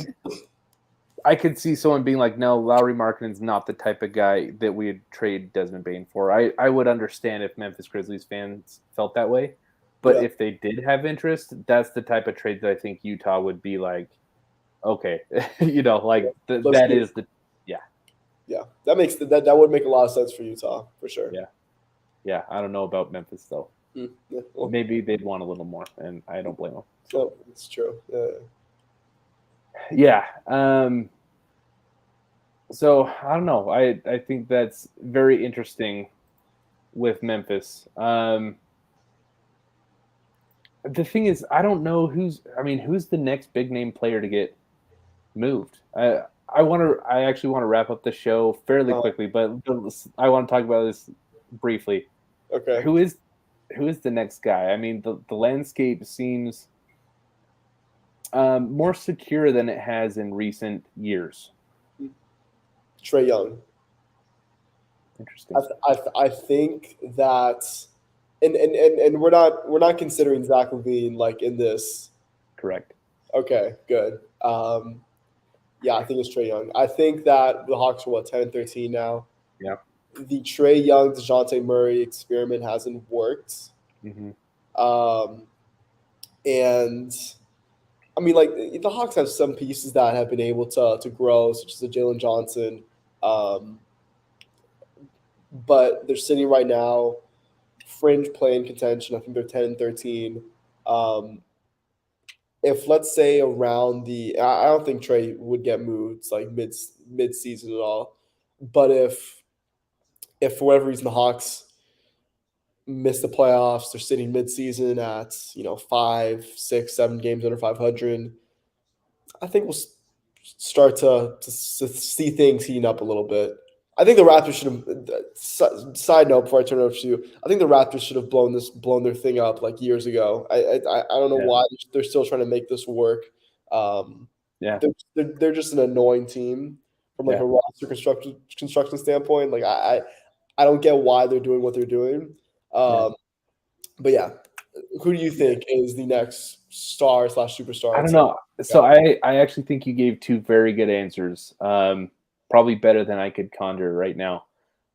Speaker 1: I could see someone being like, no, Lowry Markkanen's not the type of guy that we'd trade Desmond Bain for. I would understand if Memphis Grizzlies fans felt that way. But
Speaker 2: Yeah.
Speaker 1: if they did have interest, that's the type of trade that I think Utah would be like, okay, like
Speaker 2: Let's
Speaker 1: that
Speaker 2: do it.
Speaker 1: is the
Speaker 2: Yeah, that would make a lot of sense for Utah for sure.
Speaker 1: yeah. I don't know about Memphis though.
Speaker 2: Yeah, well,
Speaker 1: Maybe they'd want a little more, and I don't blame them.
Speaker 2: no, it's true.
Speaker 1: Yeah. So I don't know. I think that's very interesting with Memphis. The thing is, I don't know who's the next big name player to get moved. I actually want to wrap up the show fairly quickly, but I want to talk about this briefly.
Speaker 2: Okay.
Speaker 1: Who is the next guy? I mean, the landscape seems more secure than it has in recent years.
Speaker 2: Trae Young.
Speaker 1: Interesting.
Speaker 2: I think that, and we're not considering Zach LaVine like in this.
Speaker 1: Correct.
Speaker 2: Okay, good. Yeah, I think it's Trae Young. I think that the Hawks are 10-13 now.
Speaker 1: Yeah.
Speaker 2: The Trae Young DeJounte Murray experiment hasn't worked.
Speaker 1: Mm-hmm.
Speaker 2: And I mean, like the Hawks have some pieces that have been able to grow, such as the Jalen Johnson. But they're sitting right now, fringe playing contention. I think they're 10-13. If let's say around I don't think Trae would get moved like mid season at all. But if for whatever reason the Hawks miss the playoffs, they're sitting mid season at 5, 6, 7 games under 500. I think we'll start to see things heating up a little bit. I think the Raptors should have. Side note, before I turn it over to you, I think the Raptors should have blown their thing up like years ago. I don't know why they're still trying to make this work.
Speaker 1: Yeah.
Speaker 2: They're just an annoying team from like a roster construction standpoint. Like I don't get why they're doing what they're doing. But yeah, who do you think is the next star / superstar?
Speaker 1: I don't know. So I actually think you gave two very good answers. Probably better than I could conjure right now.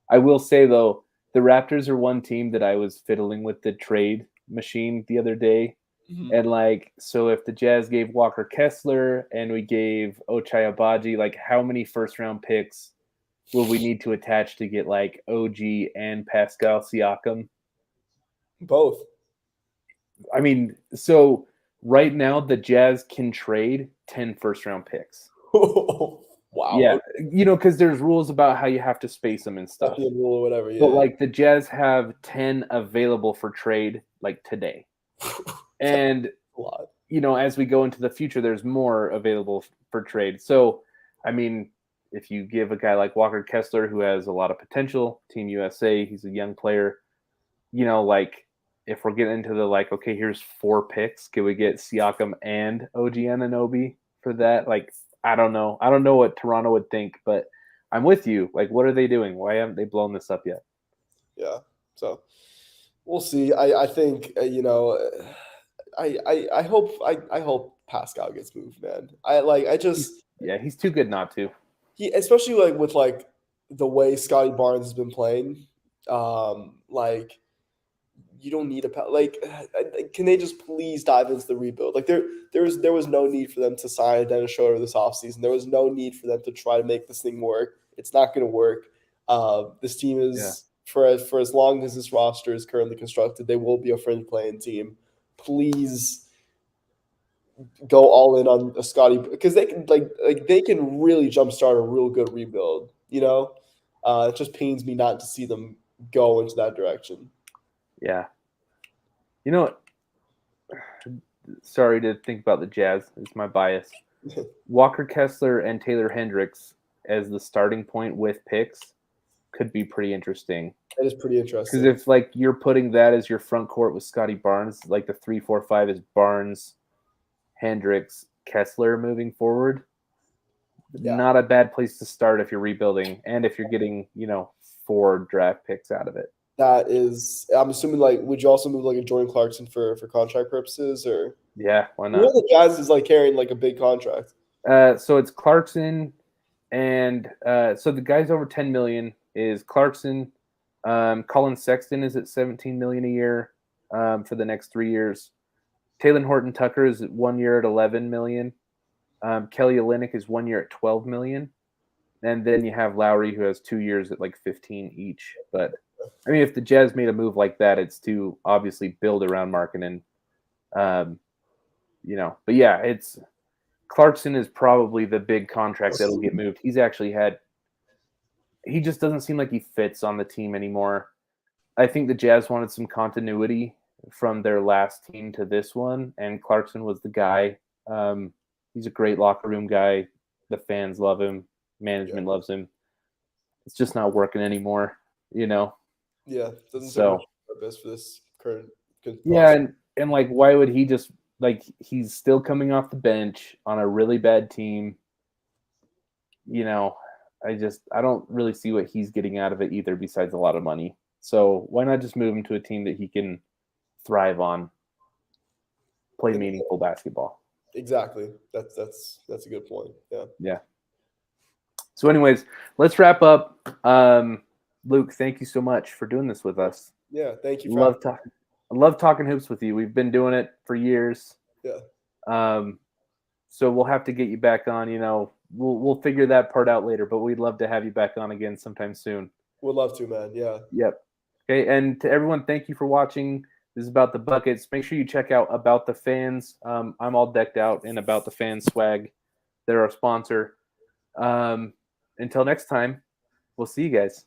Speaker 1: I will say though, the Raptors are one team that I was fiddling with the trade machine the other day.
Speaker 2: Mhm.
Speaker 1: And like, so if the Jazz gave Walker Kessler and we gave Ochai Agbaji, like how many first round picks will we need to attach to get like OG and Pascal Siakam?
Speaker 2: Both.
Speaker 1: I mean, so right now the Jazz can trade 10 first round picks.
Speaker 2: Wow.
Speaker 1: Yeah, because there's rules about how you have to space them and stuff.
Speaker 2: Second rule or whatever.
Speaker 1: But
Speaker 2: Yeah.
Speaker 1: like the Jazz have 10 available for trade like today. And
Speaker 2: A lot.
Speaker 1: as we go into the future, there's more available for trade. So, I mean, if you give a guy like Walker Kessler, who has a lot of potential, Team USA, he's a young player, like if we're getting into the like, okay, here's 4 picks, can we get Siakam and OG Anunoby for that? Like, I don't know. I don't know what Toronto would think, but I'm with you. Like, what are they doing? Why haven't they blown this up yet?
Speaker 2: Yeah. So we'll see. I think I hope Pascal gets moved, man.
Speaker 1: He's too good not to.
Speaker 2: He, especially like with like the way Scotty Barnes has been playing, like you don't need can they just please dive into the rebuild? Like there was no need for them to sign Dennis Schroeder this offseason. There was no need for them to try to make this thing work. It's not going to work. This team is for as long as this roster is currently constructed, they will be a fringe playing team. Please go all in on a Scotty, because they can they can really jumpstart a real good rebuild. It just pains me not to see them go into that direction.
Speaker 1: Yeah. Sorry to think about the Jazz. It's my bias. Walker Kessler and Taylor Hendricks as the starting point with picks could be pretty interesting.
Speaker 2: That is pretty interesting.
Speaker 1: Because if like you're putting that as your front court with Scotty Barnes, like the 3-4-5 is Barnes, Hendricks, Kessler moving forward. Yeah. Not a bad place to start if you're rebuilding and if you're getting 4 draft picks out of it.
Speaker 2: That is, I'm assuming, like, would you also move like a Jordan Clarkson for contract purposes, or?
Speaker 1: Yeah, why not?
Speaker 2: The Jazz is like carrying like a big contract.
Speaker 1: So it's Clarkson, and so the guys over $10 million is Clarkson. Colin Sexton is at $17 million a year for the next 3 years. Talen Horton-Tucker is 1 year at $11 million. Kelly Olynyk is 1 year at $12 million. And then you have Lowry, who has 2 years at like 15 each. But I mean, if the Jazz made a move like that, it's to obviously build around Markkanen. But yeah, it's Clarkson is probably the big contract that'll get moved. He just doesn't seem like he fits on the team anymore. I think the Jazz wanted some continuity from their last team to this one, and Clarkson was the guy. He's a great locker room guy. The fans love him. Management loves him. It's just not working anymore,
Speaker 2: Yeah, doesn't
Speaker 1: so
Speaker 2: purpose for this current.
Speaker 1: Yeah, and like, why would he just he's still coming off the bench on a really bad team? I don't really see what he's getting out of it either, besides a lot of money. So why not just move him to a team that he can thrive on, play meaningful basketball?
Speaker 2: Exactly. That's a good point.
Speaker 1: Yeah. So anyways, let's wrap up. Luke, thank you so much for doing this with us.
Speaker 2: Yeah, thank you.
Speaker 1: I love talking hoops with you. We've been doing it for years.
Speaker 2: Yeah.
Speaker 1: So we'll have to get you back on. We'll figure that part out later, but we'd love to have you back on again sometime soon.
Speaker 2: Would love to, man. Yeah.
Speaker 1: Yep. Okay, and to everyone, thank you for watching. This is About the Buckets. Make sure you check out About the Fans. I'm all decked out in About the Fans swag. They're our sponsor. Until next time, we'll see you guys.